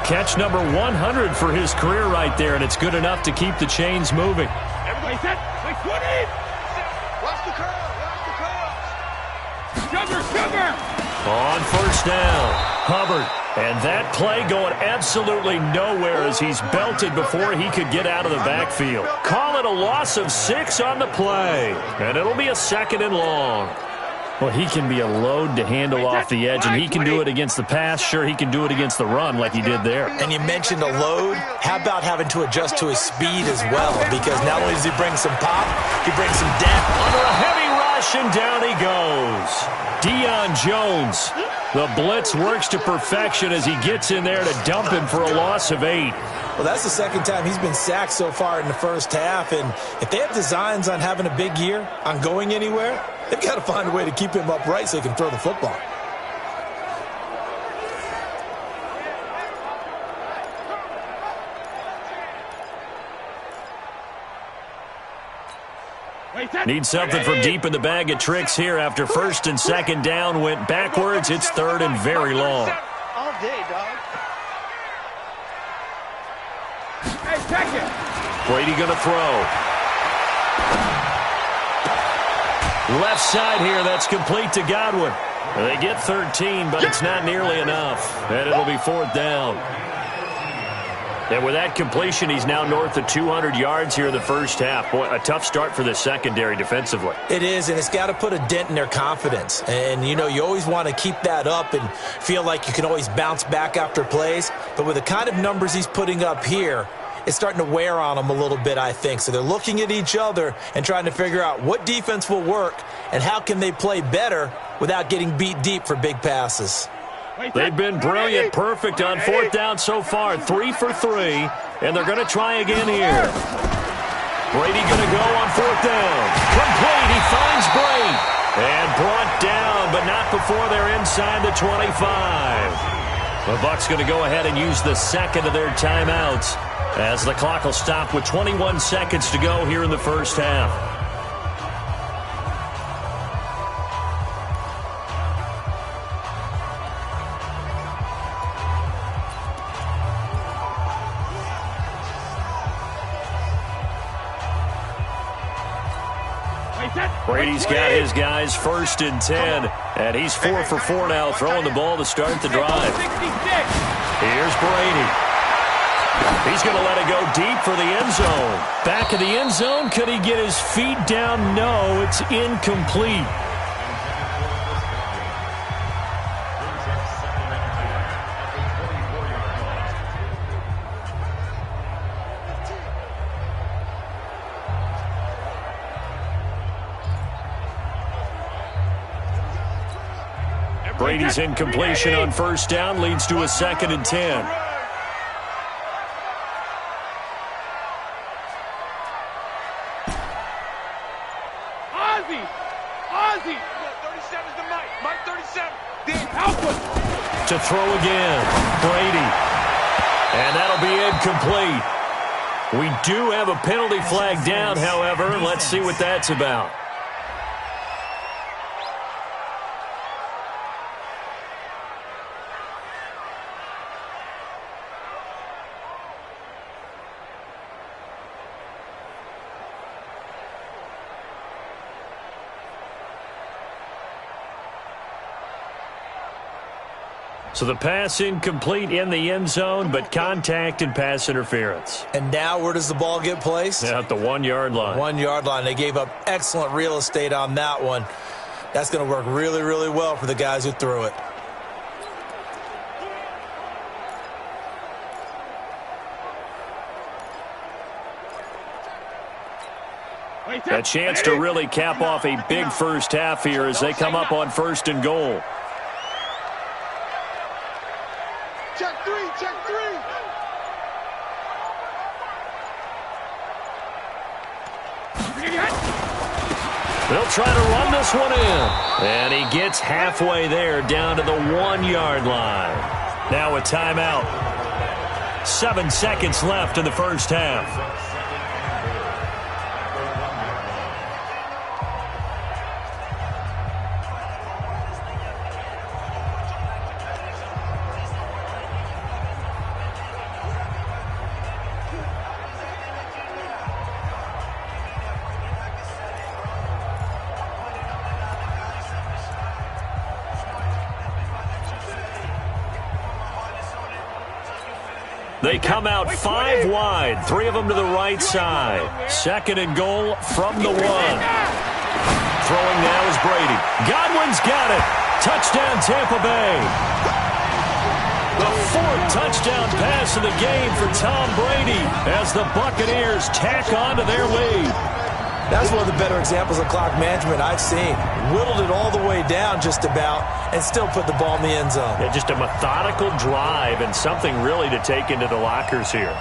Catch number 100 for his career right there, and it's good enough to keep the chains moving. Everybody set, like 20! Watch the curve, watch the curve. Sugar! On first down, Hubbard. And that play going absolutely nowhere as he's belted before he could get out of the backfield. Call it a loss of 6 on the play. And it'll be a second and long. Well, he can be a load to handle off the edge, and he can do it against the pass. Sure, he can do it against the run like he did there. And you mentioned a load. How about having to adjust to his speed as well? Because not only does he bring some pop, he brings some depth. Under a heavy rush, and down he goes. Deion Jones. The blitz works to perfection as he gets in there to dump him for a loss of 8. Well, that's the second time he's been sacked so far in the first half. And if they have designs on having a big year, on going anywhere, they've got to find a way to keep him upright so he can throw the football. Need something from deep in the bag of tricks here after first and second down went backwards. It's third and very long. All day, dog. Hey, check it! Brady going to throw. Left side here, that's complete to Godwin. They get 13, but it's not nearly enough. And it'll be fourth down. And with that completion, he's now north of 200 yards here in the first half. Boy, a tough start for the secondary defensively. It is, and it's got to put a dent in their confidence. And, you know, you always want to keep that up and feel like you can always bounce back after plays. But with the kind of numbers he's putting up here, it's starting to wear on them a little bit, I think. So they're looking at each other and trying to figure out what defense will work and how can they play better without getting beat deep for big passes. They've been brilliant, perfect on fourth down so far, 3 for 3, and they're going to try again here. Brady going to go on fourth down. Complete, he finds Bray, and brought down, but not before they're inside the 25. The Bucs going to go ahead and use the second of their timeouts as the clock will stop with 21 seconds to go here in the first half. Brady's got his guys first and 10, and he's 4 for 4 now, throwing the ball to start the drive. Here's Brady. He's going to let it go deep for the end zone. Back of the end zone, could he get his feet down? No, it's incomplete. Brady's incompletion on first down leads to a 2nd and 10. Ozzy! Ozzy! 37's the Mike. Mike 37. To throw again. Brady. And that'll be incomplete. We do have a penalty flag down, however. Let's see what that's about. So the pass incomplete in the end zone, but contact and pass interference. And now where does the ball get placed? At the 1-yard line. 1-yard line. They gave up excellent real estate on that one. That's going to work really, really well for the guys who threw it. A chance to really cap off a big first half here as they come up on 1st and goal. Check three. They'll try to run this one in. And he gets halfway there down to the 1-yard line. Now a timeout. 7 seconds left in the first half. They come out 5 wide, 3 of them to the right side. 2nd and goal from the 1. Throwing now is Brady. Godwin's got it. Touchdown, Tampa Bay. The 4th touchdown pass of the game for Tom Brady as the Buccaneers tack on to their lead. That's one of the better examples of clock management I've seen. Whittled it all the way down just about and still put the ball in the end zone. Yeah, just a methodical drive and something really to take into the lockers here.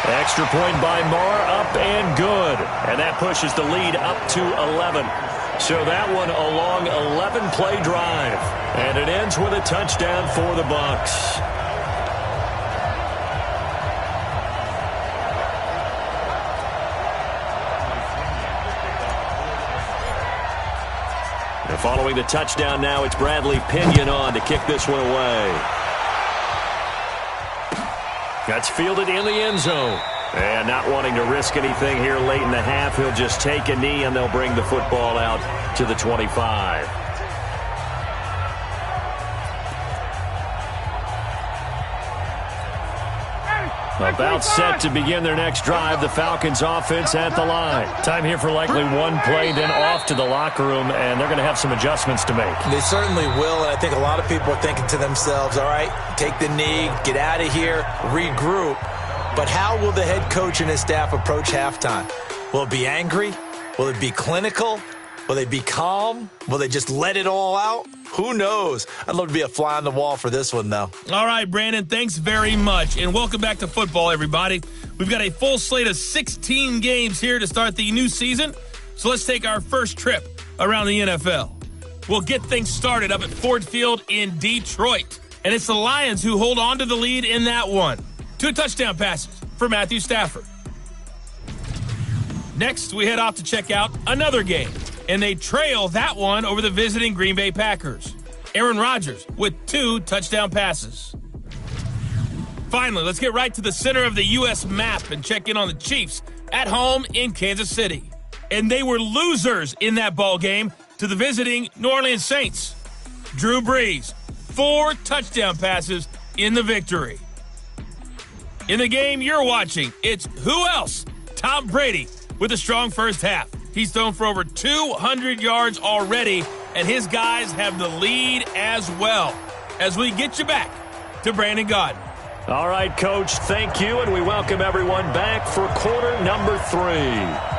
Extra point by Marr, up and good. And that pushes the lead up to 11. So that one a long 11-play drive. And it ends with a touchdown for the Bucs. And following the touchdown now, it's Bradley Pinion on to kick this one away. That's fielded in the end zone. And not wanting to risk anything here late in the half, he'll just take a knee and they'll bring the football out to the 25. About set to begin their next drive, the Falcons offense at the line. Time here for likely one play, then off to the locker room, and they're going to have some adjustments to make. They certainly will, and I think a lot of people are thinking to themselves, all right, take the knee, get out of here, regroup. But how will the head coach and his staff approach halftime? Will it be angry? Will it be clinical? Will they be calm? Will they just let it all out? Who knows? I'd love to be a fly on the wall for this one, though. All right, Brandon, thanks very much. And welcome back to football, everybody. We've got a full slate of 16 games here to start the new season. So let's take our first trip around the NFL. We'll get things started up at Ford Field in Detroit. And it's the Lions who hold on to the lead in that one. 2 touchdown passes for Matthew Stafford. Next, we head off to check out another game. And they trail that one over the visiting Green Bay Packers. Aaron Rodgers with 2 touchdown passes. Finally, let's get right to the center of the U.S. map and check in on the Chiefs at home in Kansas City. And they were losers in that ball game to the visiting New Orleans Saints. Drew Brees, 4 touchdown passes in the victory. In the game you're watching, it's who else? Tom Brady with a strong first half. He's thrown for over 200 yards already, and his guys have the lead as well. As we get you back to Brandon Gaudin. All right, Coach, thank you, and we welcome everyone back for quarter number 3.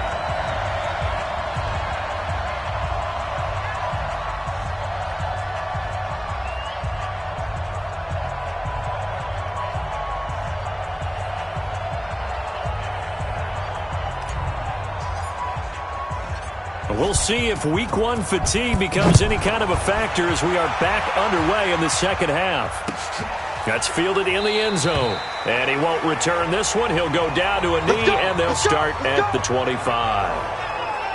We'll see if week 1 fatigue becomes any kind of a factor as we are back underway in the second half. That's fielded in the end zone. And he won't return this one. He'll go down to a knee, and they'll start at the 25.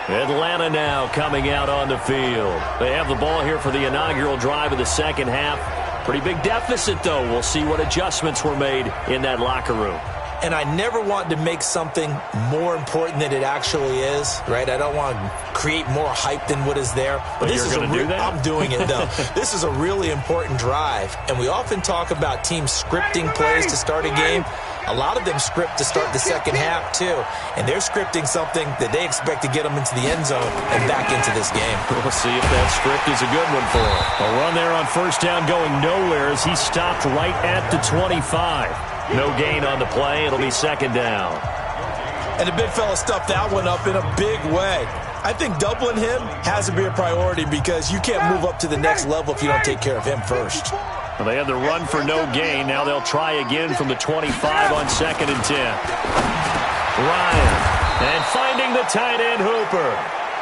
Atlanta now coming out on the field. They have the ball here for the inaugural drive of the second half. Pretty big deficit, though. We'll see what adjustments were made in that locker room. And I never want to make something more important than it actually is, right? I don't want to create more hype than what is there. But this is going to do that? I'm doing it, though. This is a really important drive. And we often talk about teams scripting plays to start a game. A lot of them script to start the second half, too. And they're scripting something that they expect to get them into the end zone and back into this game. We'll see if that script is a good one for them. A run there on first down going nowhere as he stopped right at the 25. No gain on the play. It'll be second down. And the big fella stuffed that one up in a big way. I think doubling him has to be a priority because you can't move up to the next level if you don't take care of him first. Well, they had the run for no gain. Now they'll try again from the 25 on 2nd and 10. Ryan. And finding the tight end, Hooper.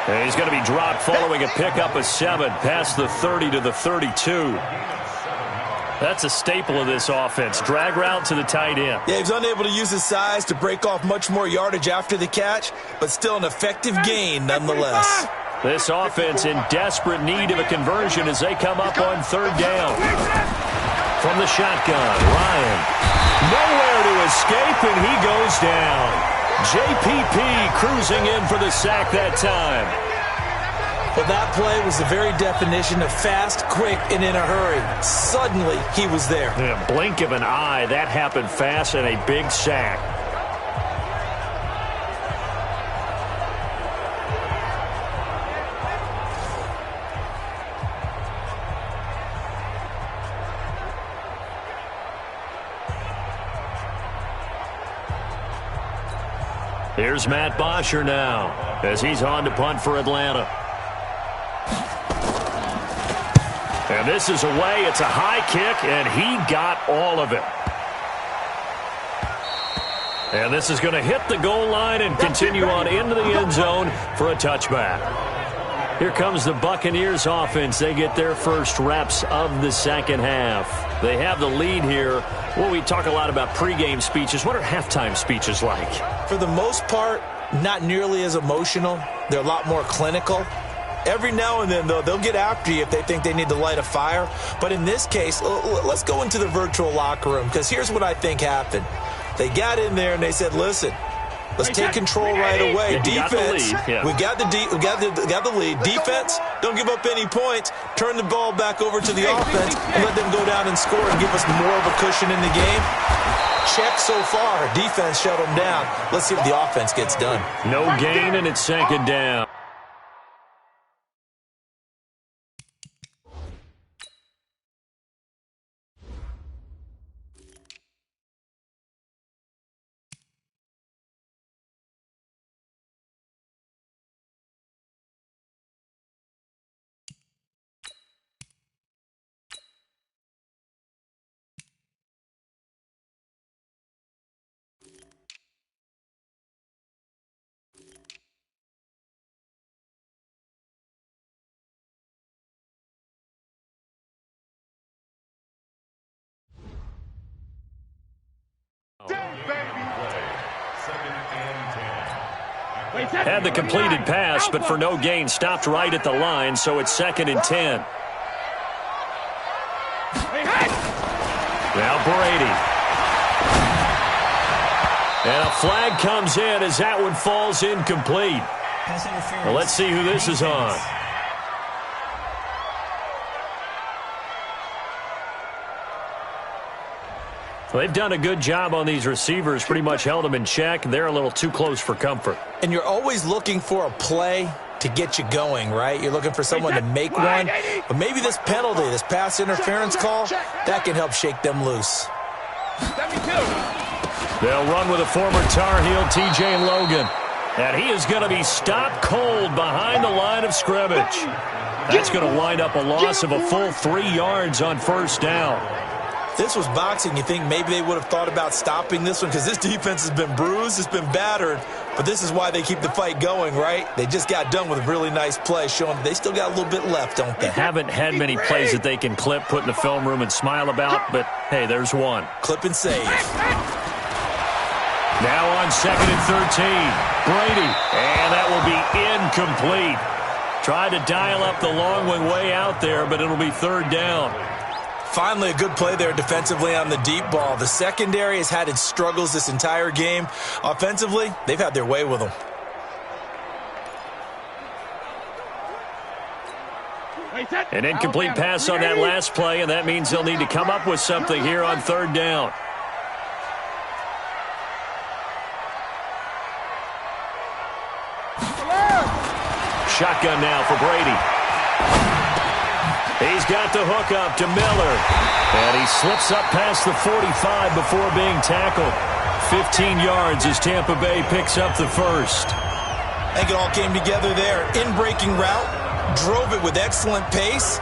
And he's going to be dropped following a pickup of 7 past the 30 to the 32. That's a staple of this offense. Drag route to the tight end. Yeah, he was unable to use his size to break off much more yardage after the catch, but still an effective gain nonetheless. This offense in desperate need of a conversion as they come up on 3rd down. From the shotgun, Ryan. Nowhere to escape, and he goes down. JPP cruising in for the sack that time. Well, that play was the very definition of fast, quick, and in a hurry. Suddenly, he was there. In a blink of an eye, that happened fast and a big sack. Here's Matt Bosher now as he's on to punt for Atlanta. And this is away. It's a high kick, and he got all of it. And this is going to hit the goal line and continue on into the end zone for a touchback. Here comes the Buccaneers offense. They get their first reps of the second half. They have the lead here. Well, we talk a lot about pregame speeches. What are halftime speeches like? For the most part, not nearly as emotional. They're a lot more clinical. Every now and then, though, they'll get after you if they think they need to light a fire. But in this case, let's go into the virtual locker room, because here's what I think happened. They got in there and they said, listen, let's take control right away. Defense, we got the lead. Defense, don't give up any points. Turn the ball back over to the offense and let them go down and score and give us more of a cushion in the game. Check so far. Defense shut them down. Let's see what the offense gets done. No gain, and it's second down. Had the completed pass, but for no gain, stopped right at the line, so it's 2nd and 10. Now Brady. And a flag comes in as that one falls incomplete. Well, let's see who this is on. Well, they've done a good job on these receivers, pretty much held them in check. They're a little too close for comfort. And you're always looking for a play to get you going, right? You're looking for someone to make one. But maybe this penalty, this pass interference call, that can help shake them loose. They'll run with a former Tar Heel, T.J. Logan. And he is going to be stopped cold behind the line of scrimmage. That's going to wind up a loss of a full 3 yards on first down. this was boxing, you think maybe they would have thought about stopping this one because this defense has been bruised, it's been battered, but this is why they keep the fight going, right? They just got done with a really nice play, showing they still got a little bit left, don't they? They haven't had many plays that they can clip, put in the film room, and smile about, but hey, there's one. Clip and save. Now on 2nd and 13, Brady, and that will be incomplete. Tried to dial up the long one way out there, but it'll be 3rd down. Finally, a good play there defensively on the deep ball. The secondary has had its struggles this entire game. Offensively, they've had their way with them. An incomplete pass on that last play, and that means they'll need to come up with something here on 3rd down. Shotgun now for Brady. He's got the hook up to Miller. And he slips up past the 45 before being tackled. 15 yards as Tampa Bay picks up the first. I think it all came together there. In-breaking route, drove it with excellent pace.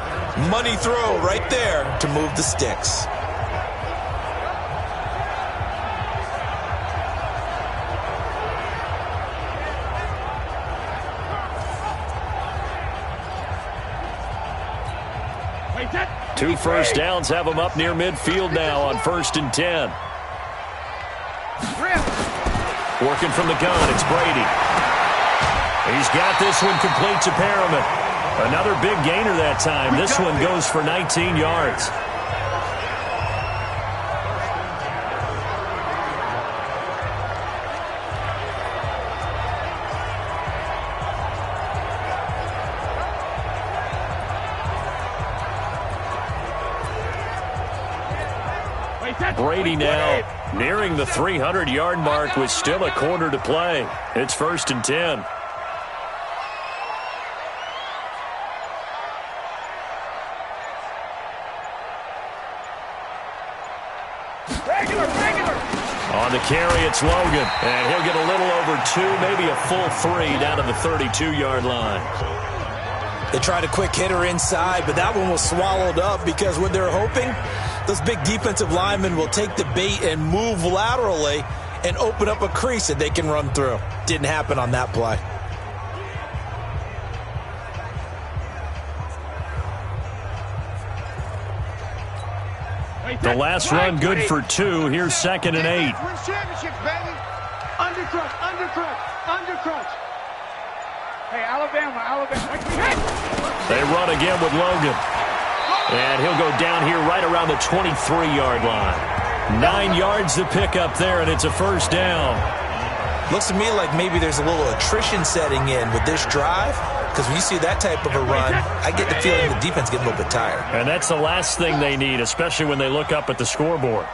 Money throw right there to move the sticks. Two first downs have them up near midfield now on 1st and 10. Working from the gun, it's Brady. He's got this one complete to Perriman. Another big gainer that time. This one goes for 19 yards. Brady now nearing the 300-yard mark with still a quarter to play. It's 1st and 10. On the carry, it's Logan. And he'll get a little over 2, maybe a full 3 down to the 32-yard line. They tried a quick hitter inside, but that one was swallowed up because what they're hoping, those big defensive linemen will take the bait and move laterally and open up a crease that they can run through. Didn't happen on that play. The last run good for 2. Here's 2nd and 8. Win championships, baby. Undercrunch, undercrunch, undercrunch. Hey, Alabama. They run again with Logan. And he'll go down here right around the 23-yard line. 9 yards to pick up there, and it's a 1st down. Looks to me like maybe there's a little attrition setting in with this drive, because when you see that type of a run, I get the feeling the defense getting a little bit tired. And that's the last thing they need, especially when they look up at the scoreboard.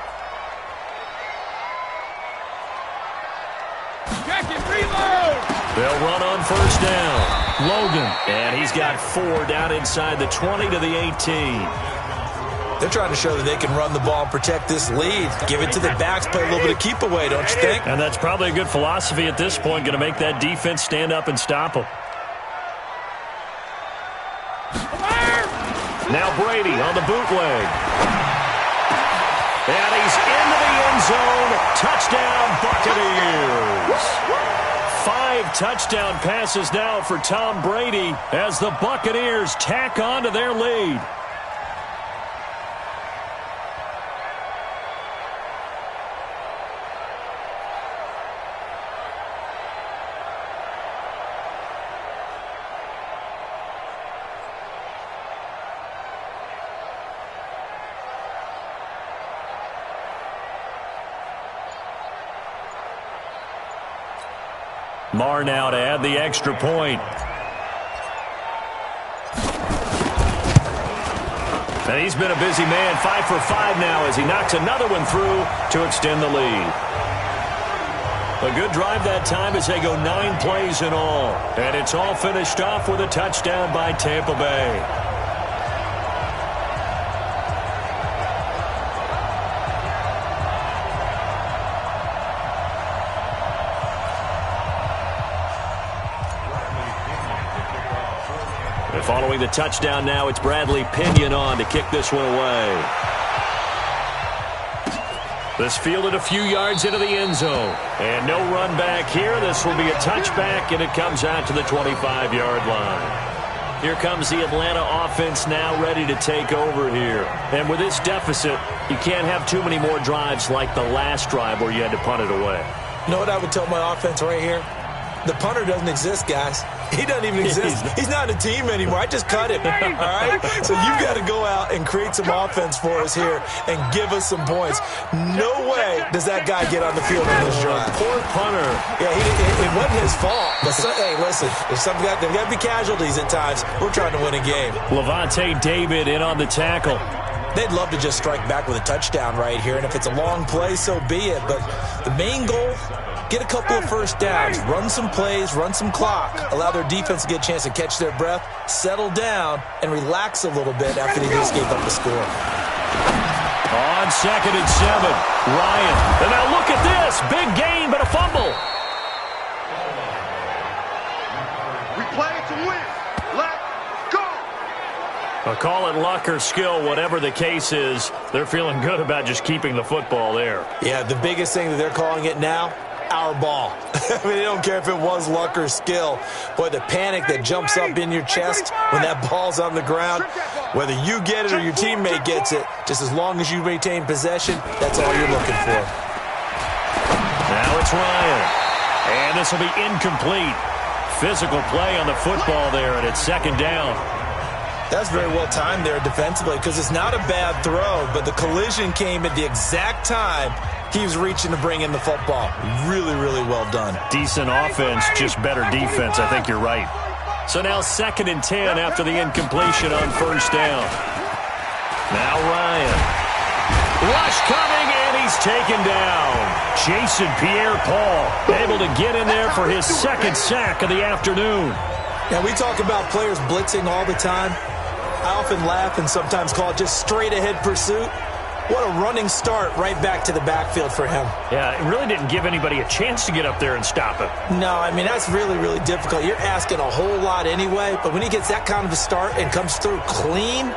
They'll run on 1st down. Logan, and he's got 4 down inside the 20 to the 18. They're trying to show that they can run the ball and protect this lead. Give it to the backs, play a little bit of keep away, don't you think? And that's probably a good philosophy at this point, going to make that defense stand up and stop them. Now Brady on the bootleg. And he's into the end zone. Touchdown, Buccaneers. 5 touchdown passes now for Tom Brady as the Buccaneers tack on to their lead. Marr now to add the extra point. And he's been a busy man, 5 for 5 now as he knocks another one through to extend the lead. A good drive that time as they go 9 plays in all. And it's all finished off with a touchdown by Tampa Bay. Following the touchdown now, it's Bradley Pinion on to kick this one away. This fielded a few yards into the end zone. And no run back here. This will be a touchback, and it comes out to the 25-yard line. Here comes the Atlanta offense now ready to take over here. And with this deficit, you can't have too many more drives like the last drive where you had to punt it away. You know what I would tell my offense right here? The punter doesn't exist, guys. He doesn't even exist. He's not a team anymore. I just cut him, all right? So you've got to go out and create some offense for us here and give us some points. No way does that guy get on the field in this drive. Poor punter. Yeah, it wasn't his fault. But hey, listen, there's got to be casualties at times. We're trying to win a game. Levante David in on the tackle. They'd love to just strike back with a touchdown right here, and if it's a long play, so be it. But the main goal, get a couple of first downs, run some plays, run some clock, allow their defense to get a chance to catch their breath, settle down, and relax a little bit after they just gave up the score. On 2nd and 7, Ryan. And now look at this. Big gain, but a fumble. We play to win. Let's go. Call it luck or skill, whatever the case is, they're feeling good about just keeping the football there. Yeah, the biggest thing that they're calling it now, our ball. I mean, they don't care if it was luck or skill. Boy, the panic that jumps up in your chest when that ball's on the ground, whether you get it or your teammate gets it, just as long as you retain possession, that's all you're looking for. Now it's Ryan. And this will be incomplete. Physical play on the football there, and it's 2nd down. That's very well timed there defensively because it's not a bad throw, but the collision came at the exact time he was reaching to bring in the football. Really, really well done. Decent offense, just better defense. I think you're right. So now 2nd and 10 after the incompletion on 1st down. Now Ryan. Rush coming, and he's taken down. Jason Pierre-Paul able to get in there for his 2nd sack of the afternoon. Now, we talk about players blitzing all the time. I often laugh and sometimes call it just straight-ahead pursuit. What a running start right back to the backfield for him. Yeah, it really didn't give anybody a chance to get up there and stop him. No, I mean, that's really, really difficult. You're asking a whole lot anyway, but when he gets that kind of a start and comes through clean,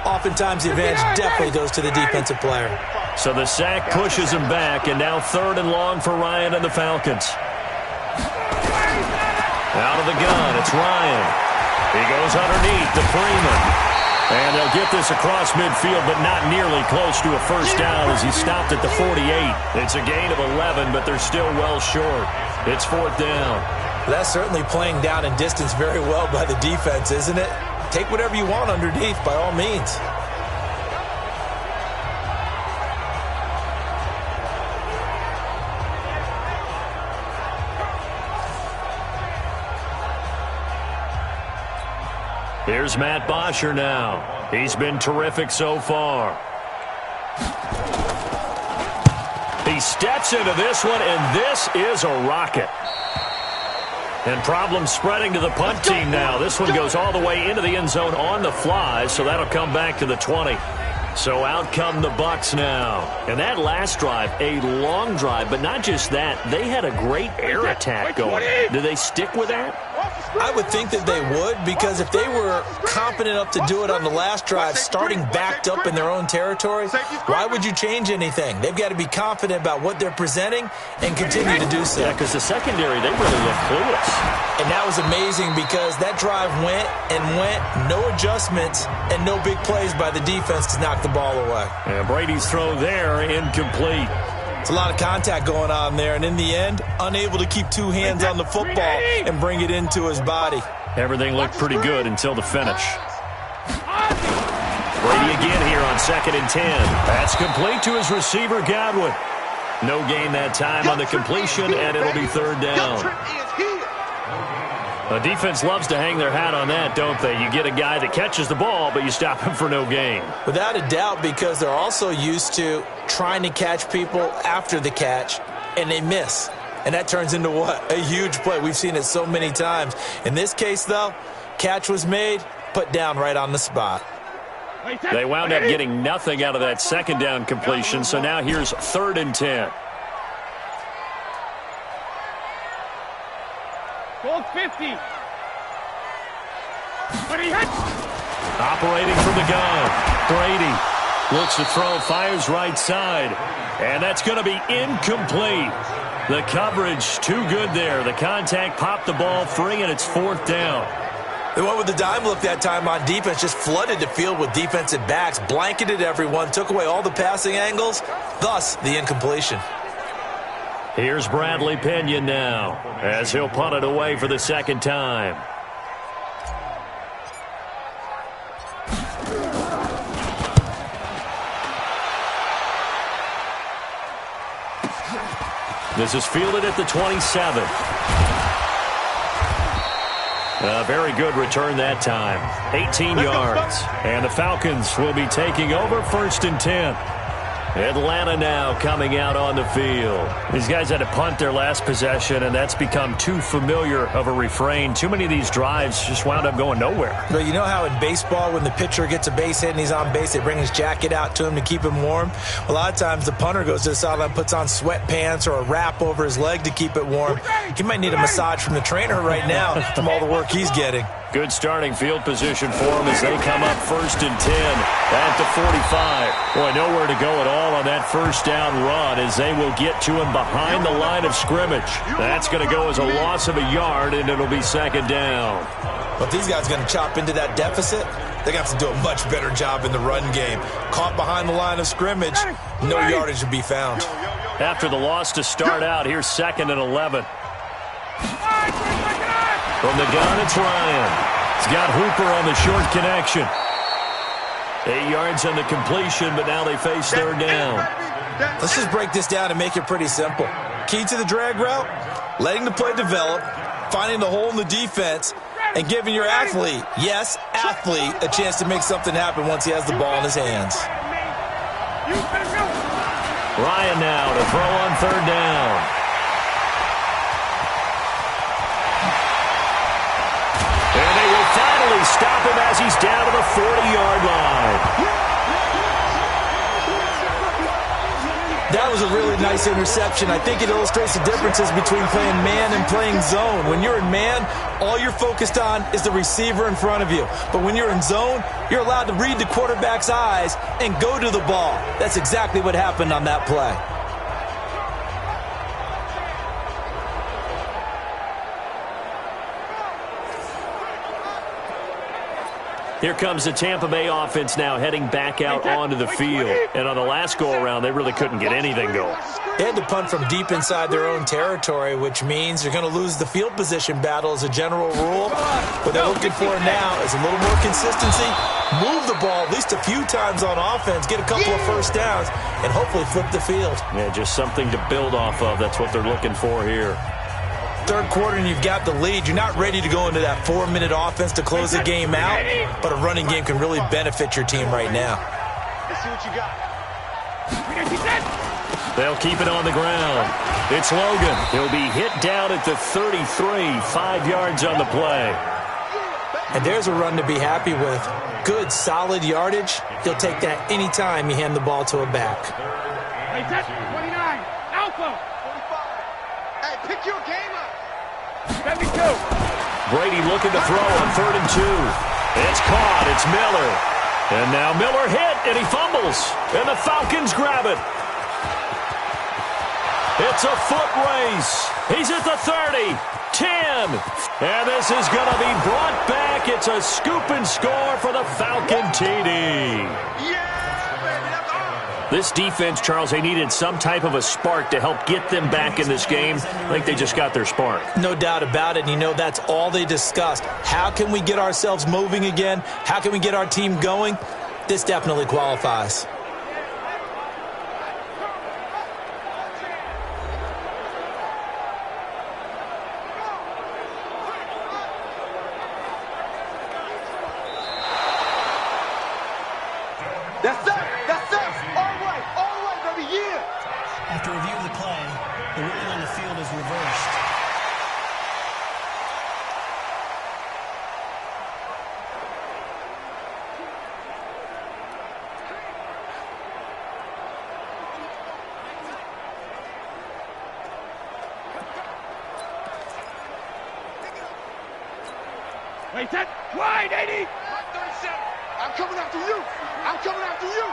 oftentimes the advantage definitely goes to the defensive player. So the sack pushes him back, and now 3rd and long for Ryan and the Falcons. Out of the gun, it's Ryan. He goes underneath to Freeman. And they'll get this across midfield, but not nearly close to a 1st down as he stopped at the 48. It's a gain of 11, but they're still well short. It's 4th down. That's certainly playing down in distance very well by the defense, isn't it? Take whatever you want underneath, by all means. Here's Matt Bosher now. He's been terrific so far. He steps into this one, and this is a rocket. And problems spreading to the punt team now. This one goes all the way into the end zone on the fly, so that'll come back to the 20. So out come the Bucs now. And that last drive, a long drive, but not just that. They had a great air attack going. Do they stick with that? I would think that they would, because if they were confident enough to do it on the last drive, starting backed up in their own territory, why would you change anything? They've got to be confident about what they're presenting and continue to do so. Yeah, because the secondary, they really look clueless. And that was amazing because that drive went and went, no adjustments, and no big plays by the defense to knock the ball away. And Brady's throw there, incomplete. It's a lot of contact going on there, and in the end, unable to keep two hands on the football and bring it into his body. Everything looked pretty good until the finish. Brady again here on 2nd and 10. That's complete to his receiver, Godwin. No gain that time on the completion, and it'll be 3rd down. The defense loves to hang their hat on that, don't they? You get a guy that catches the ball, but you stop him for no gain. Without a doubt, because they're also used to trying to catch people after the catch, and they miss. And that turns into what? A huge play. We've seen it so many times. In this case, though, catch was made, put down right on the spot. They wound up getting nothing out of that 2nd down completion, so now here's 3rd and 10. Gold 50. Operating from the gun, Brady. Looks to throw, fires right side. And that's going to be incomplete. The coverage too good there. The contact popped the ball free, and it's 4th down. They went with the dime look that time on defense, just flooded the field with defensive backs, blanketed everyone, took away all the passing angles, thus the incompletion. Here's Bradley Pinion now, as he'll punt it away for the 2nd time. This is fielded at the 27. A very good return that time. 18 yards. And the Falcons will be taking over 1st and 10. Atlanta now coming out on the field. These guys had to punt their last possession, and that's become too familiar of a refrain. Too many of these drives just wound up going nowhere. But you know how in baseball, when the pitcher gets a base hit and he's on base, they bring his jacket out to him to keep him warm? A lot of times the punter goes to the sideline, puts on sweatpants or a wrap over his leg to keep it warm. He might need a massage from the trainer right now from all the work he's getting. Good starting field position for them as they come up 1st and 10 at the 45. Boy, nowhere to go at all on that 1st down run as they will get to him behind the line of scrimmage. That's going to go as a loss of a yard, and it'll be 2nd down. But these guys are going to chop into that deficit. They're going to have to do a much better job in the run game. Caught behind the line of scrimmage, no yardage to be found. After the loss to start out, here's 2nd and 11. From the gun, it's Ryan. He's got Hooper on the short connection. 8 yards on the completion, but now they face 3rd down. Let's just break this down and make it pretty simple. Key to the drag route, letting the play develop, finding the hole in the defense, and giving your athlete, yes, athlete, a chance to make something happen once he has the ball in his hands. Ryan now to throw on 3rd down. And they will finally stop him as he's down to the 40-yard line. That was a really nice interception. I think it illustrates the differences between playing man and playing zone. When you're in man, all you're focused on is the receiver in front of you. But when you're in zone, you're allowed to read the quarterback's eyes and go to the ball. That's exactly what happened on that play. Here comes the Tampa Bay offense now heading back out onto the field. And on the last go-around, they really couldn't get anything going. They had to punt from deep inside their own territory, which means they're going to lose the field position battle as a general rule. What they're looking for now is a little more consistency, move the ball at least a few times on offense, get a couple of 1st downs, and hopefully flip the field. Yeah, just something to build off of. That's what they're looking for here. 3rd quarter and you've got the lead. You're not ready to go into that 4-minute offense to close the game out, but a running game can really benefit your team right now. Let's see what you got. They'll keep it on the ground. It's Logan. He'll be hit down at the 33, 5 yards on the play. And there's a run to be happy with. Good, solid yardage. He'll take that anytime you hand the ball to a back. Hey, 29, Alpha. 45. Hey, pick your game up. 72. Brady looking to throw on 3rd and 2. It's caught. It's Miller. And now Miller hit, and he fumbles. And the Falcons grab it. It's a foot race. He's at the 30, 10. And this is going to be brought back. It's a scoop and score for the Falcon TD. This defense, Charles, they needed some type of a spark to help get them back in this game. I think they just got their spark. No doubt about it. And you know, that's all they discussed. How can we get ourselves moving again? How can we get our team going? This definitely qualifies. That's it. That's it. All right, baby. Yeah. After review of the play, the ruling on the field is reversed. Wait, that wide, 80. 37. I'm coming after you. I'm coming after you.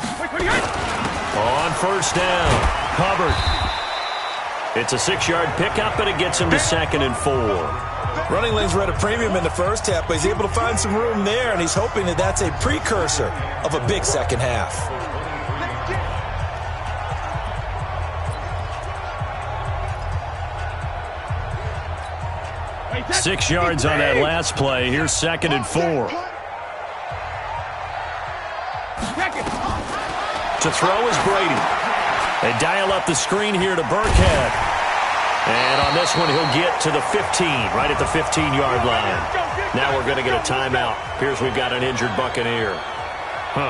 On first down, Hubbard. It's a 6-yard pickup, and it gets him to 2nd and 4. Running lanes were at a premium in the first half, but he's able to find some room there, and he's hoping that that's a precursor of a big second half. Six yards on that last play. Here's 2nd and 4. To throw is Brady. They dial up the screen here to Burkhead. And on this one, he'll get to the 15, right at the 15-yard line. Now we're going to get a timeout. Appears we've got an injured Buccaneer.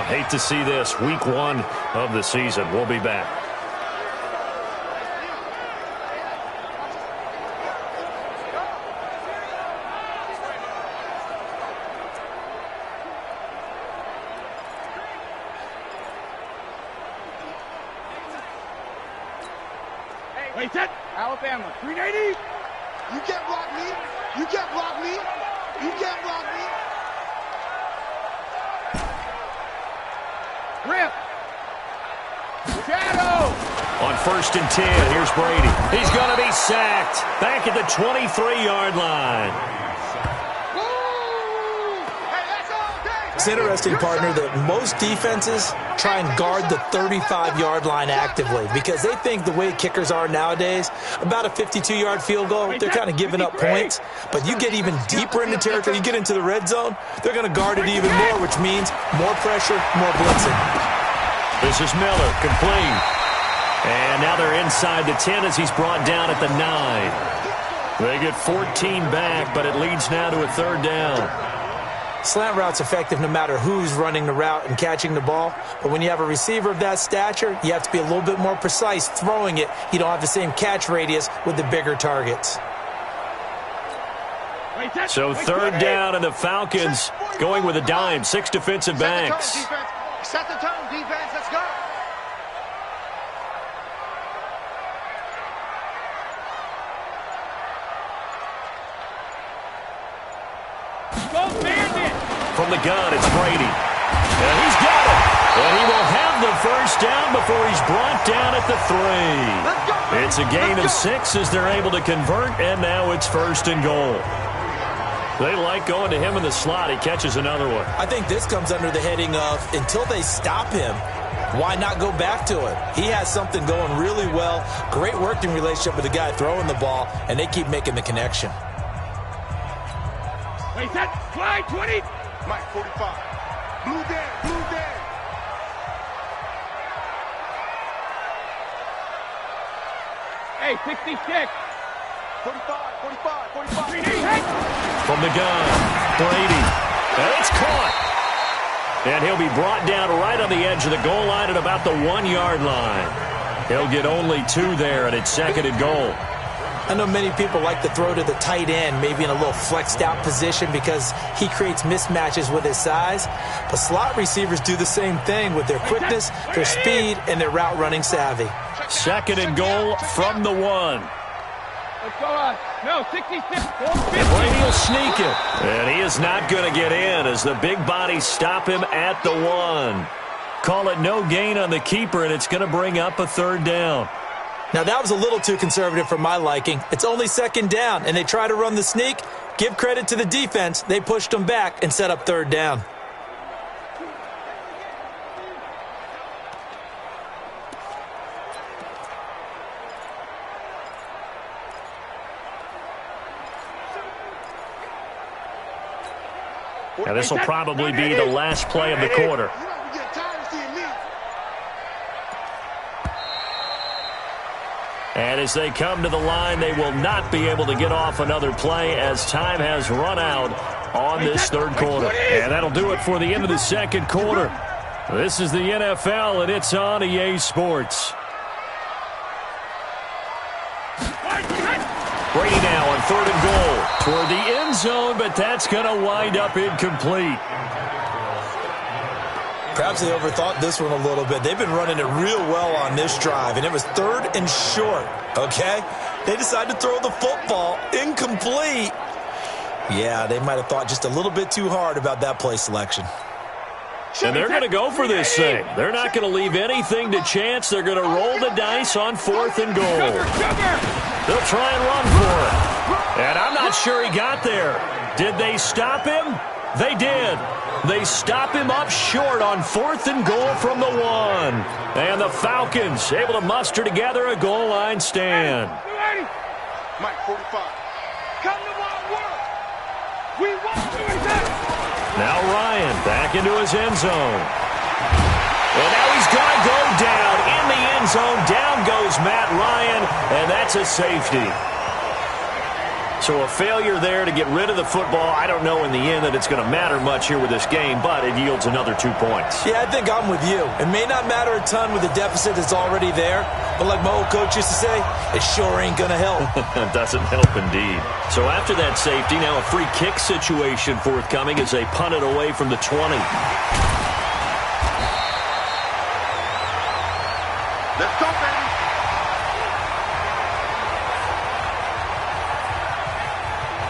Hate to see this. Week 1 of the season. We'll be back. Wait, set. Alabama, 380. You can't block me. You can't block me. You can't block me. Grip. Shadow. On 1st and 10, here's Brady. He's going to be sacked. Back at the 23-yard line. It's interesting, partner, that most defenses try and guard the 35-yard line actively because they think the way kickers are nowadays, about a 52-yard field goal, they're kind of giving up points. But you get even deeper into territory, you get into the red zone, they're going to guard it even more, which means more pressure, more blitzing. This is Miller, complete. And now they're inside the 10 as he's brought down at the 9. They get 14 back, but it leads now to a 3rd down. Slant route's effective no matter who's running the route and catching the ball. But when you have a receiver of that stature, you have to be a little bit more precise throwing it. You don't have the same catch radius with the bigger targets. So 3rd down, and the Falcons going with a dime. 6 defensive backs. Set the tone, defense. Let's go. From the gun, it's Brady. And he's got it. And he will have the 1st down before he's brought down at the 3. It's a gain of 6 as they're able to convert, and now it's 1st and goal. They like going to him in the slot. He catches another one. I think this comes under the heading of until they stop him, why not go back to it? He has something going really well. Great working relationship with the guy throwing the ball, and they keep making the connection. Wait, set. Fly, 20. Mike, 45. Blue down, blue down. Hey, 66. 45, 45, 45. 380. From the gun, Brady. And it's caught. And he'll be brought down right on the edge of the goal line at about the 1-yard line. He'll get only 2 there, and it's 2nd and goal. I know many people like to throw to the tight end, maybe in a little flexed out position because he creates mismatches with his size. But slot receivers do the same thing with their quickness, their speed, and their route running savvy. 2nd and goal from the 1. Let's go on. No, 66. And Brady will sneak it. And he is not going to get in as the big bodies stop him at the 1. Call it no gain on the keeper, and it's going to bring up a 3rd down. Now, that was a little too conservative for my liking. It's only 2nd down, and they try to run the sneak. Give credit to the defense. They pushed them back and set up 3rd down. Now, this will probably be the last play of the quarter. And as they come to the line, they will not be able to get off another play as time has run out on this 3rd quarter. And that'll do it for the end of the 2nd quarter. This is the NFL, and it's on EA Sports. Brady now on 3rd and goal toward the end zone, but that's going to wind up incomplete. Perhaps they overthought this one a little bit. They've been running it real well on this drive, and it was 3rd and short, okay? They decided to throw the football incomplete. Yeah, they might have thought just a little bit too hard about that play selection. And they're going to go for this thing. They're not going to leave anything to chance. They're going to roll the dice on 4th and goal. They'll try and run for it. And I'm not sure he got there. Did they stop him? They did. They stop him up short on 4th and goal from the 1. And the Falcons able to muster together a goal line stand. Mike, 45. Come to my work. We won't do it. Now Ryan back into his end zone. And now he's going to go down in the end zone. Down goes Matt Ryan, and that's a safety. So a failure there to get rid of the football. I don't know in the end that it's going to matter much here with this game, but it yields another 2 points. Yeah, I think I'm with you. It may not matter a ton with the deficit that's already there, but like my old coach used to say, it sure ain't going to help. It doesn't help indeed. So after that safety, now a free kick situation forthcoming as they punt it away from the 20. Let's go, baby.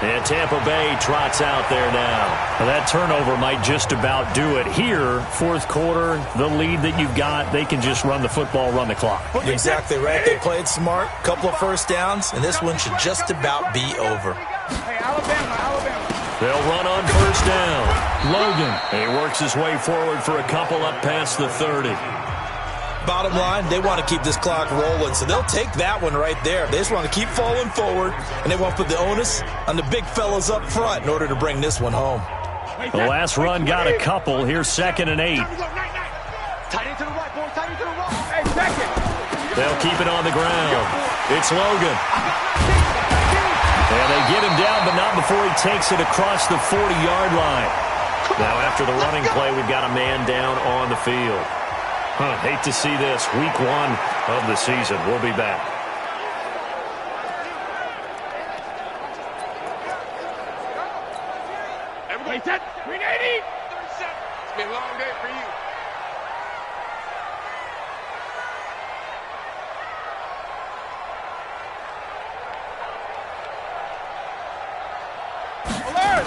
And Tampa Bay trots out there now. Well, that turnover might just about do it. Here, 4th quarter, the lead that you've got, they can just run the football, run the clock. Exactly right. They played smart, couple of first downs, and this one should just about be over. Hey, Alabama. They'll run on 1st down. Logan. And he works his way forward for a couple up past the 30. Bottom line, they want to keep this clock rolling, so they'll take that one right there. They just want to keep falling forward, and they want to put the onus on the big fellas up front in order to bring this one home. The last run got a couple. Here's 2nd and 8. Tight into the right, boy. Tight into the right. Hey, second. They'll keep it on the ground. It's Logan. And they get him down, but not before he takes it across the 40-yard line. Now after the running play, we've got a man down on the field. Hate to see this. Week 1 of the season. We'll be back. Everybody set. 380. 37. It's been a long day for you. Alert.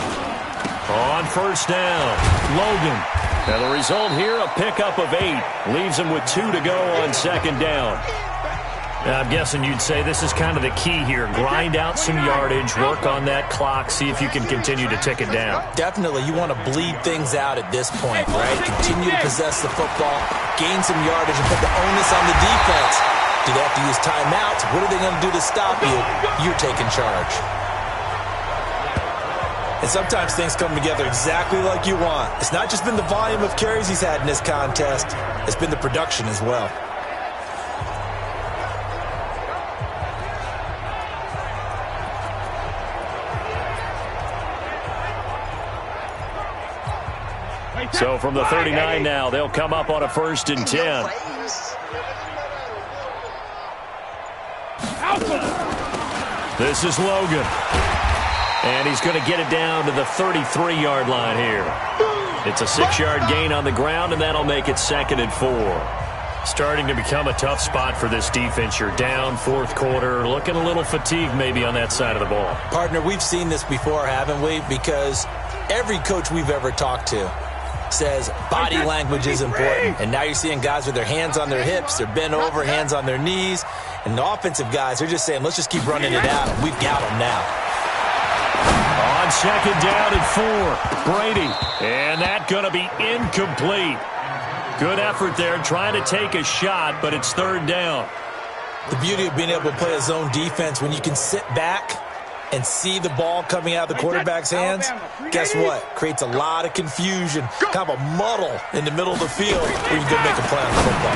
On 1st down, Logan. And the result here, a pickup of 8. Leaves him with 2 to go on 2nd down. I'm guessing you'd say this is kind of the key here. Grind out some yardage, work on that clock, see if you can continue to tick it down. Definitely, you want to bleed things out at this point, right? Continue to possess the football, gain some yardage, and put the onus on the defense. Do they have to use timeouts? What are they going to do to stop you? You're taking charge. And sometimes things come together exactly like you want. It's not just been the volume of carries he's had in this contest. It's been the production as well. So from the 39 now, they'll come up on a 1st and 10. This is Logan. And he's going to get it down to the 33-yard line here. It's a 6-yard gain on the ground, and that'll make it 2nd and 4. Starting to become a tough spot for this defense. You're down 4th quarter, looking a little fatigued maybe on that side of the ball. Partner, we've seen this before, haven't we? Because every coach we've ever talked to says body language is important. And now you're seeing guys with their hands on their hips, they're bent over, hands on their knees. And the offensive guys, they're just saying, let's just keep running it out. We've got them now. On 2nd down and 4, Brady. And that's going to be incomplete. Good effort there, trying to take a shot, but it's 3rd down. The beauty of being able to play a zone defense, when you can sit back and see the ball coming out of the quarterback's hands, guess what? Creates a lot of confusion, kind of a muddle in the middle of the field where you can make a play on the football.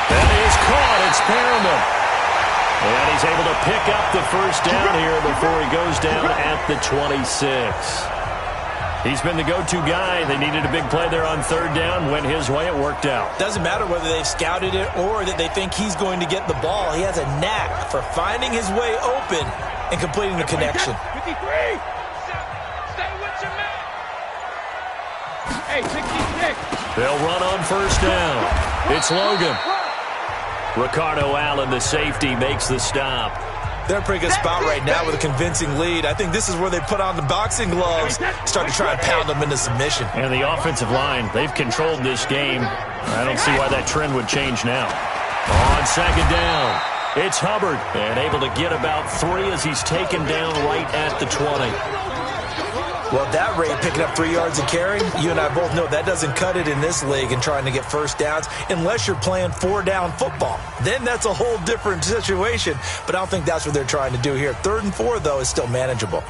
That is caught. It's Perriman. And he's able to pick up the 1st down here before he goes down at the 26. He's been the go-to guy. They needed a big play there on 3rd down. Went his way. It worked out. Doesn't matter whether they've scouted it or that they think he's going to get the ball. He has a knack for finding his way open and completing the connection. 53. Stay with your man. Hey, 66. They'll run on 1st down. It's Logan. Ricardo Allen, the safety, makes the stop. They're in a pretty good spot right now with a convincing lead. I think this is where they put on the boxing gloves, start to try and pound them into submission. And the offensive line, they've controlled this game. I don't see why that trend would change now. On second down, it's Hubbard, and able to get about 3 as he's taken down right at the 20. Well, at that rate, picking up 3 yards a carry, you and I both know that doesn't cut it in this league and trying to get first downs unless you're playing 4-down football. Then that's a whole different situation, but I don't think that's what they're trying to do here. 3rd and 4, though, is still manageable.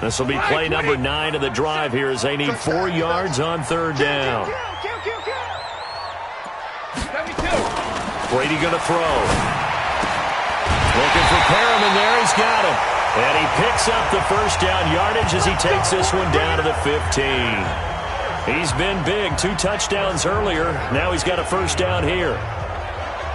This will be play number 9 of the drive here as they need 4 yards on 3rd down. Brady going to throw. Looking for Perriman there. He's got him. And he picks up the first down yardage as he takes this one down to the 15. He's been big. 2 touchdowns earlier. Now he's got a first down here.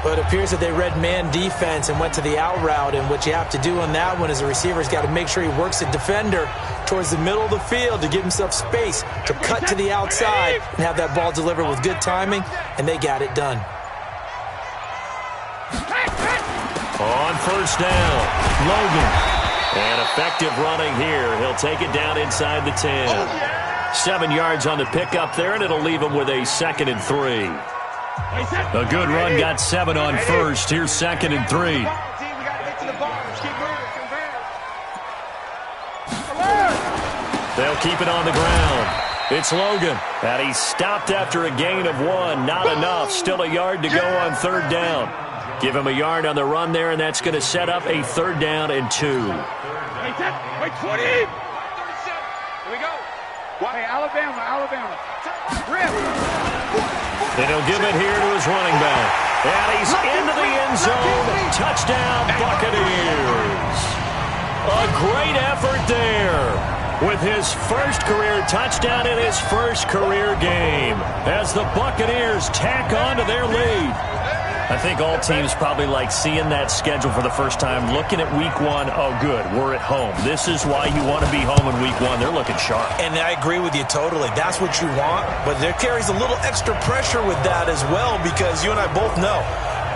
But it appears that they read man defense and went to the out route, and what you have to do on that one is the receiver's got to make sure he works the defender towards the middle of the field to give himself space to cut to the outside and have that ball delivered with good timing, and they got it done. On first down, Logan. And effective running here. He'll take it down inside the 10. 7 yards on the pickup there, and it'll leave him with a 2nd and 3. A good run got 7 on first. Here's 2nd and 3. They'll keep it on the ground. It's Logan. And he's stopped after a gain of 1. Not enough. Still a yard to go on 3rd down. Give him a yard on the run there, and that's going to set up a 3rd down and 2. Wait, 20. Here we go. Hey, Alabama. Rip. And he'll give it here to his running back. And he's into the end zone. Touchdown, Buccaneers. A great effort there with his first career touchdown in his first career game as the Buccaneers tack on to their lead. I think all teams probably like seeing that schedule for the first time, looking at week 1. Oh, good, we're at home. This is why you want to be home in week 1. They're looking sharp. And I agree with you totally. That's what you want, but there carries a little extra pressure with that as well, because you and I both know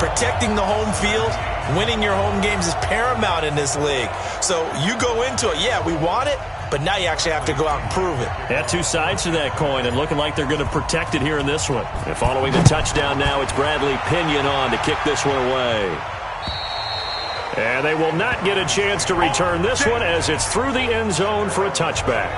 protecting the home field, winning your home games is paramount in this league. So you go into it, yeah, we want it, but now you actually have to go out and prove it. Yeah, 2 sides to that coin, and looking like they're going to protect it here in this one. And following the touchdown now, it's Bradley Pinion on to kick this one away. And they will not get a chance to return this one as it's through the end zone for a touchback.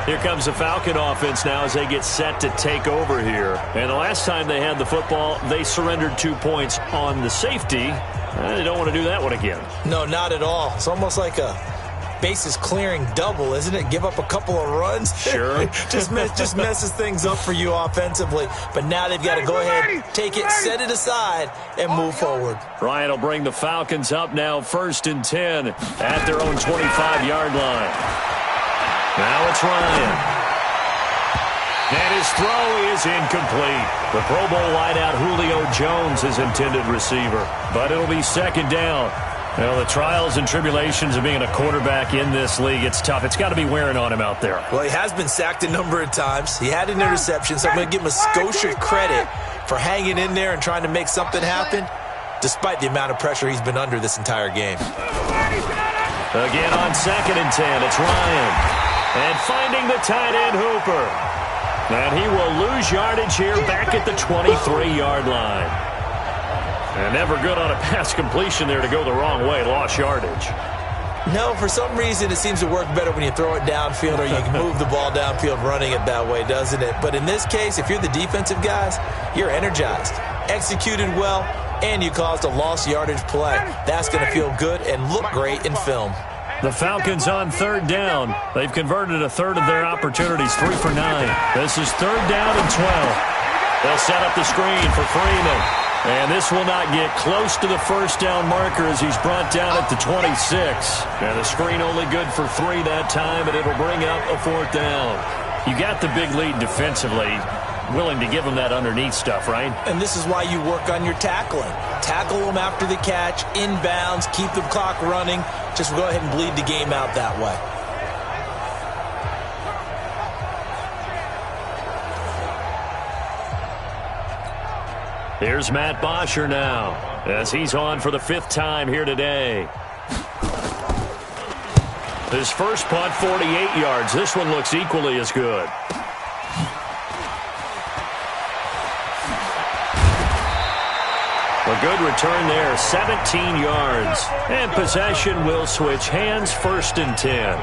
Here comes the Falcon offense now as they get set to take over here. And the last time they had the football, they surrendered 2 points on the safety. They don't want to do that one again. No, not at all. It's almost like a bases clearing double, isn't it? Give up a couple of runs. Sure. just messes things up for you offensively. But now they've got to go ahead, take it, set it aside, and move forward. Ryan will bring the Falcons up now 1st and 10 at their own 25-yard line. Now it's Ryan. And his throw is incomplete. The Pro Bowl wideout Julio Jones is intended receiver. But it'll be 2nd down. Well, the trials and tribulations of being a quarterback in this league, it's tough. It's got to be wearing on him out there. Well, he has been sacked a number of times. He had an interception, so I'm going to give him a Scotia credit for hanging in there and trying to make something happen, despite the amount of pressure he's been under this entire game. Again on 2nd and 10, it's Ryan. And finding the tight end Hooper. And he will lose yardage here back at the 23-yard line. And never good on a pass completion there to go the wrong way. Lost yardage. No, for some reason it seems to work better when you throw it downfield or you can move the ball downfield running it that way, doesn't it? But in this case, if you're the defensive guys, you're energized, executed well, and you caused a lost yardage play. That's going to feel good and look great in film. The Falcons on 3rd down. They've converted a third of their opportunities, 3 for 9. This is 3rd down and 12. They'll set up the screen for Freeman. And this will not get close to the first down marker as he's brought down at the 26. And the screen only good for 3 that time, and it'll bring up a 4th down. You got the big lead defensively. Willing to give them that underneath stuff, right? And this is why you work on your tackling. Tackle them after the catch, inbounds, keep the clock running. Just go ahead and bleed the game out that way. Here's Matt Bosher now. as he's on for the 5th time here today. His first punt, 48 yards. This one looks equally as good. A good return there, 17 yards. And possession will switch hands, 1st and 10.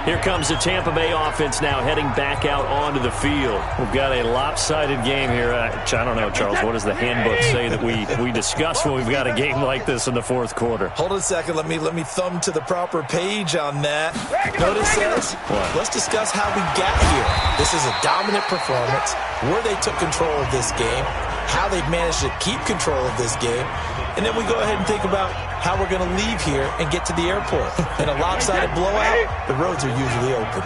Here comes the Tampa Bay offense now heading back out onto the field. We've got a lopsided game here. I don't know, Charles, what does the handbook say that we discuss when we've got a game like this in the 4th quarter? Hold on a second. Let me thumb to the proper page on that. Notice says, let's discuss how we got here. This is a dominant performance, where they took control of this game, how they've managed to keep control of this game, and then we go ahead and think about how we're going to leave here and get to the airport. In a lopsided blowout, the roads are usually open.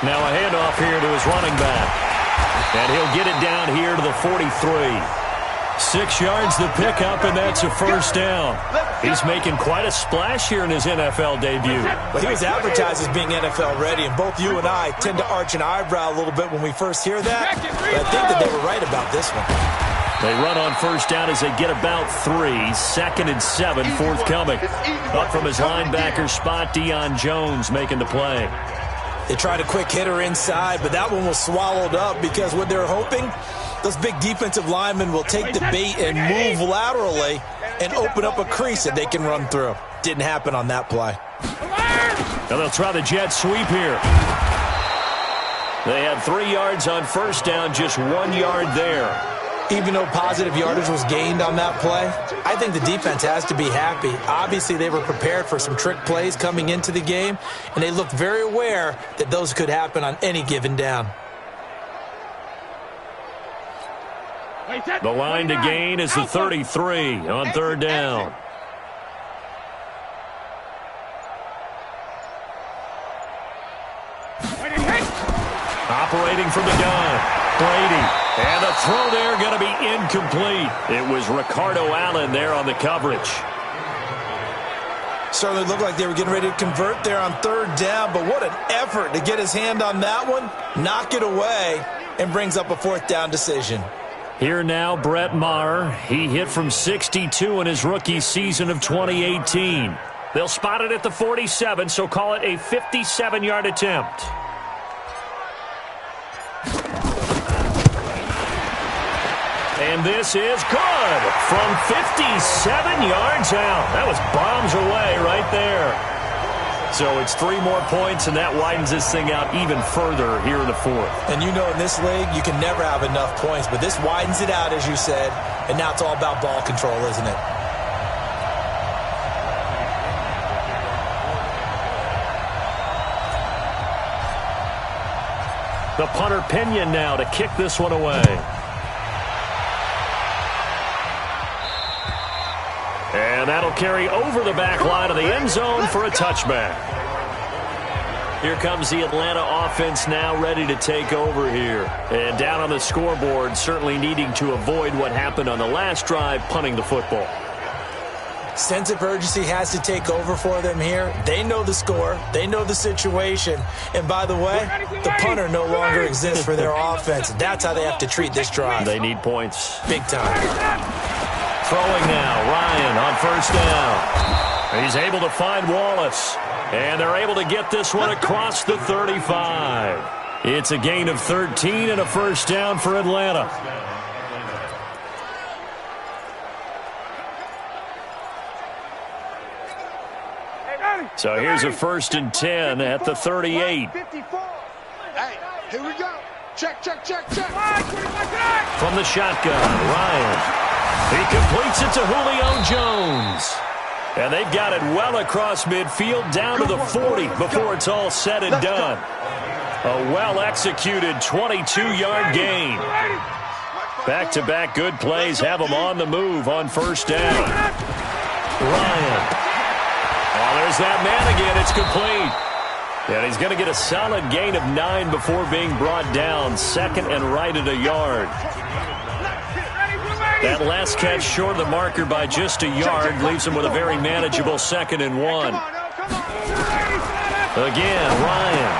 Now a handoff here to his running back. And he'll get it down here to the 43. 6 yards the pickup, and that's a 1st down. He's making quite a splash here in his NFL debut. Well, he was advertised as being NFL ready, and both you and I tend to arch an eyebrow a little bit when we first hear that. But I think that they were right about this one. They run on 1st down as they get about 3. 2nd and 7 forthcoming. Up from his linebacker spot, Deion Jones making the play. They tried a quick hitter inside, but that one was swallowed up because what they're hoping, those big defensive linemen will take the bait and move laterally and open up a crease that they can run through. Didn't happen on that play. Now they'll try the jet sweep here. They had 3 yards on 1st down, just 1 yard there. Even though positive yardage was gained on that play, I think the defense has to be happy. Obviously, they were prepared for some trick plays coming into the game, and they looked very aware that those could happen on any given down. The line to gain is the 33 on 3rd down. Operating from the gun, Brady. And the throw there going to be incomplete. It was Ricardo Allen there on the coverage. Certainly looked like they were getting ready to convert there on 3rd down, but what an effort to get his hand on that one, knock it away, and brings up a 4th down decision. Here now, Brett Maher. He hit from 62 in his rookie season of 2018. They'll spot it at the 47, so call it a 57-yard attempt. And this is good from 57 yards out. That was bombs away right there. So it's 3 more points, and that widens this thing out even further here in the 4th. And you know in this league, you can never have enough points, but this widens it out, as you said, and now it's all about ball control, isn't it? The punter Pinion now to kick this one away. And that'll carry over the back line of the end zone for a touchback. Here comes the Atlanta offense now ready to take over here. And down on the scoreboard, certainly needing to avoid what happened on the last drive, punting the football. Sense of urgency has to take over for them here. They know the score. They know the situation. And by the way, the punter no longer exists for their offense. That's how they have to treat this drive. They need points. Big time. Throwing now, Ryan on 1st down. He's able to find Wallace. And they're able to get this one across the 35. It's a gain of 13 and a 1st down for Atlanta. So here's a 1st and 10 at the 38. Hey, here we go. Check. From the shotgun, Ryan. He completes it to Julio Jones. And they've got it well across midfield down to the 40 before it's all said and done. A well-executed 22-yard gain. Back-to-back good plays have them on the move on 1st down. Ryan. Oh, there's that man again. It's complete. And he's going to get a solid gain of 9 before being brought down. 2nd and right at a yard. That last catch short of the marker by just a yard leaves him with a very manageable 2nd and 1. Again, Ryan.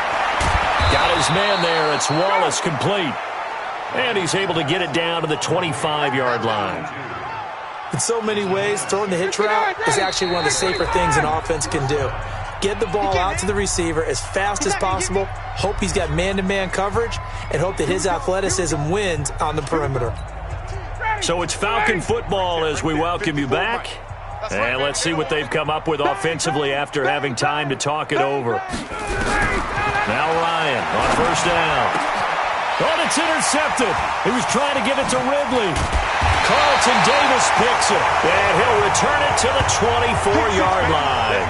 Got his man there. It's Wallace complete. And he's able to get it down to the 25-yard line. In so many ways, throwing the hitch route is actually one of the safer things an offense can do. Get the ball out to the receiver as fast as possible, hope he's got man-to-man coverage, and hope that his athleticism wins on the perimeter. So it's Falcon football as we welcome you back. And let's see what they've come up with offensively after having time to talk it over. Now Ryan on first down. Oh, it's intercepted. He was trying to give it to Ridley. Carlton Davis picks it, and he'll return it to the 24-yard line.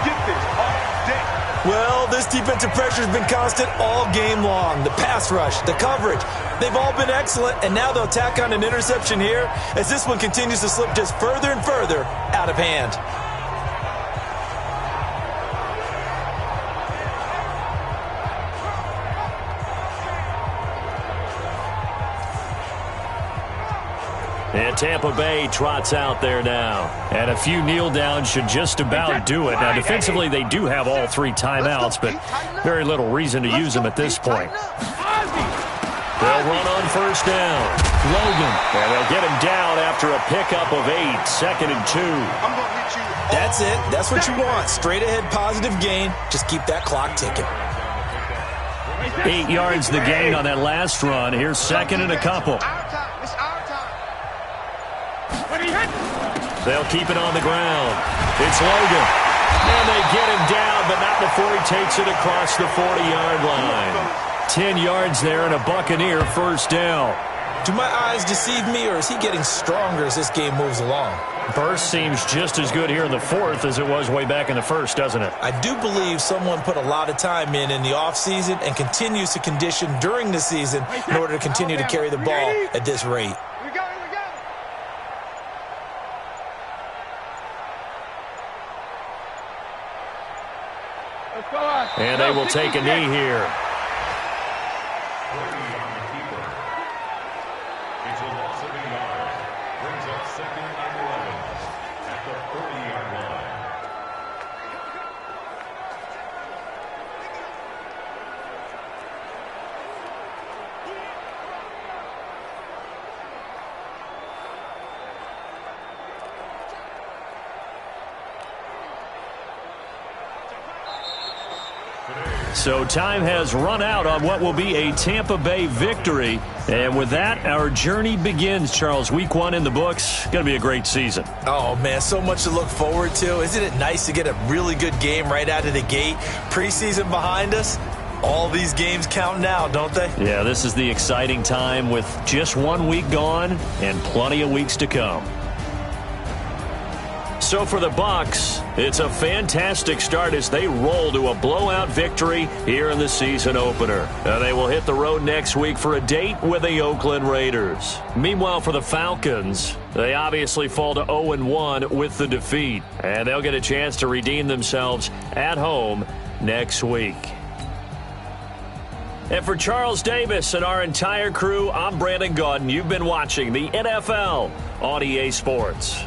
Well, this defensive pressure has been constant all game long. The pass rush, the coverage, they've all been excellent, and now they'll tack on an interception here as this one continues to slip just further and further out of hand. And Tampa Bay trots out there now. And a few kneel downs should just about do it. Now, defensively, they do have all 3 timeouts, but very little reason to use them at this point. They'll run on first down. Logan. And they'll get him down after a pickup of 8, 2nd and 2. That's it. That's what you want. Straight ahead positive gain. Just keep that clock ticking. 8 yards the gain on that last run. Here's 2nd and a couple. They'll keep it on the ground. It's Logan. And they get him down, but not before he takes it across the 40-yard line. 10 yards there and a Buccaneer first down. Do my eyes deceive me, or is he getting stronger as this game moves along? Burst seems just as good here in the 4th as it was way back in the 1st, doesn't it? I do believe someone put a lot of time in the offseason and continues to condition during the season in order to continue to carry the ball at this rate. And they will take a knee here. It's a loss of 8 yards. Brings up 2nd and 11 at the 30-yard line. So time has run out on what will be a Tampa Bay victory. And with that, our journey begins, Charles. Week 1 in the books. Going to be a great season. Oh, man, so much to look forward to. Isn't it nice to get a really good game right out of the gate? Preseason behind us. All these games count now, don't they? Yeah, this is the exciting time with just 1 week gone and plenty of weeks to come. So for the Bucs, it's a fantastic start as they roll to a blowout victory here in the season opener. They will hit the road next week for a date with the Oakland Raiders. Meanwhile, for the Falcons, they obviously fall to 0-1 with the defeat, and they'll get a chance to redeem themselves at home next week. And for Charles Davis and our entire crew, I'm Brandon Gaudin. You've been watching the NFL on EA Sports.